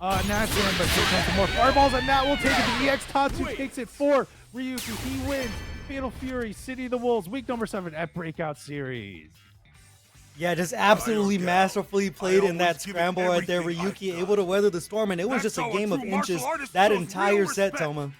NASHFAN, but here comes some more fireballs, and that will take it. The EX Tatsu takes it for Ryuki. He wins. Fatal Fury, City of the Wolves, week number 7 at Breakout Series. Yeah, just absolutely masterfully played in that scramble right there. Ryuki able to weather the storm, and it was just a game of inches that entire set, Toma.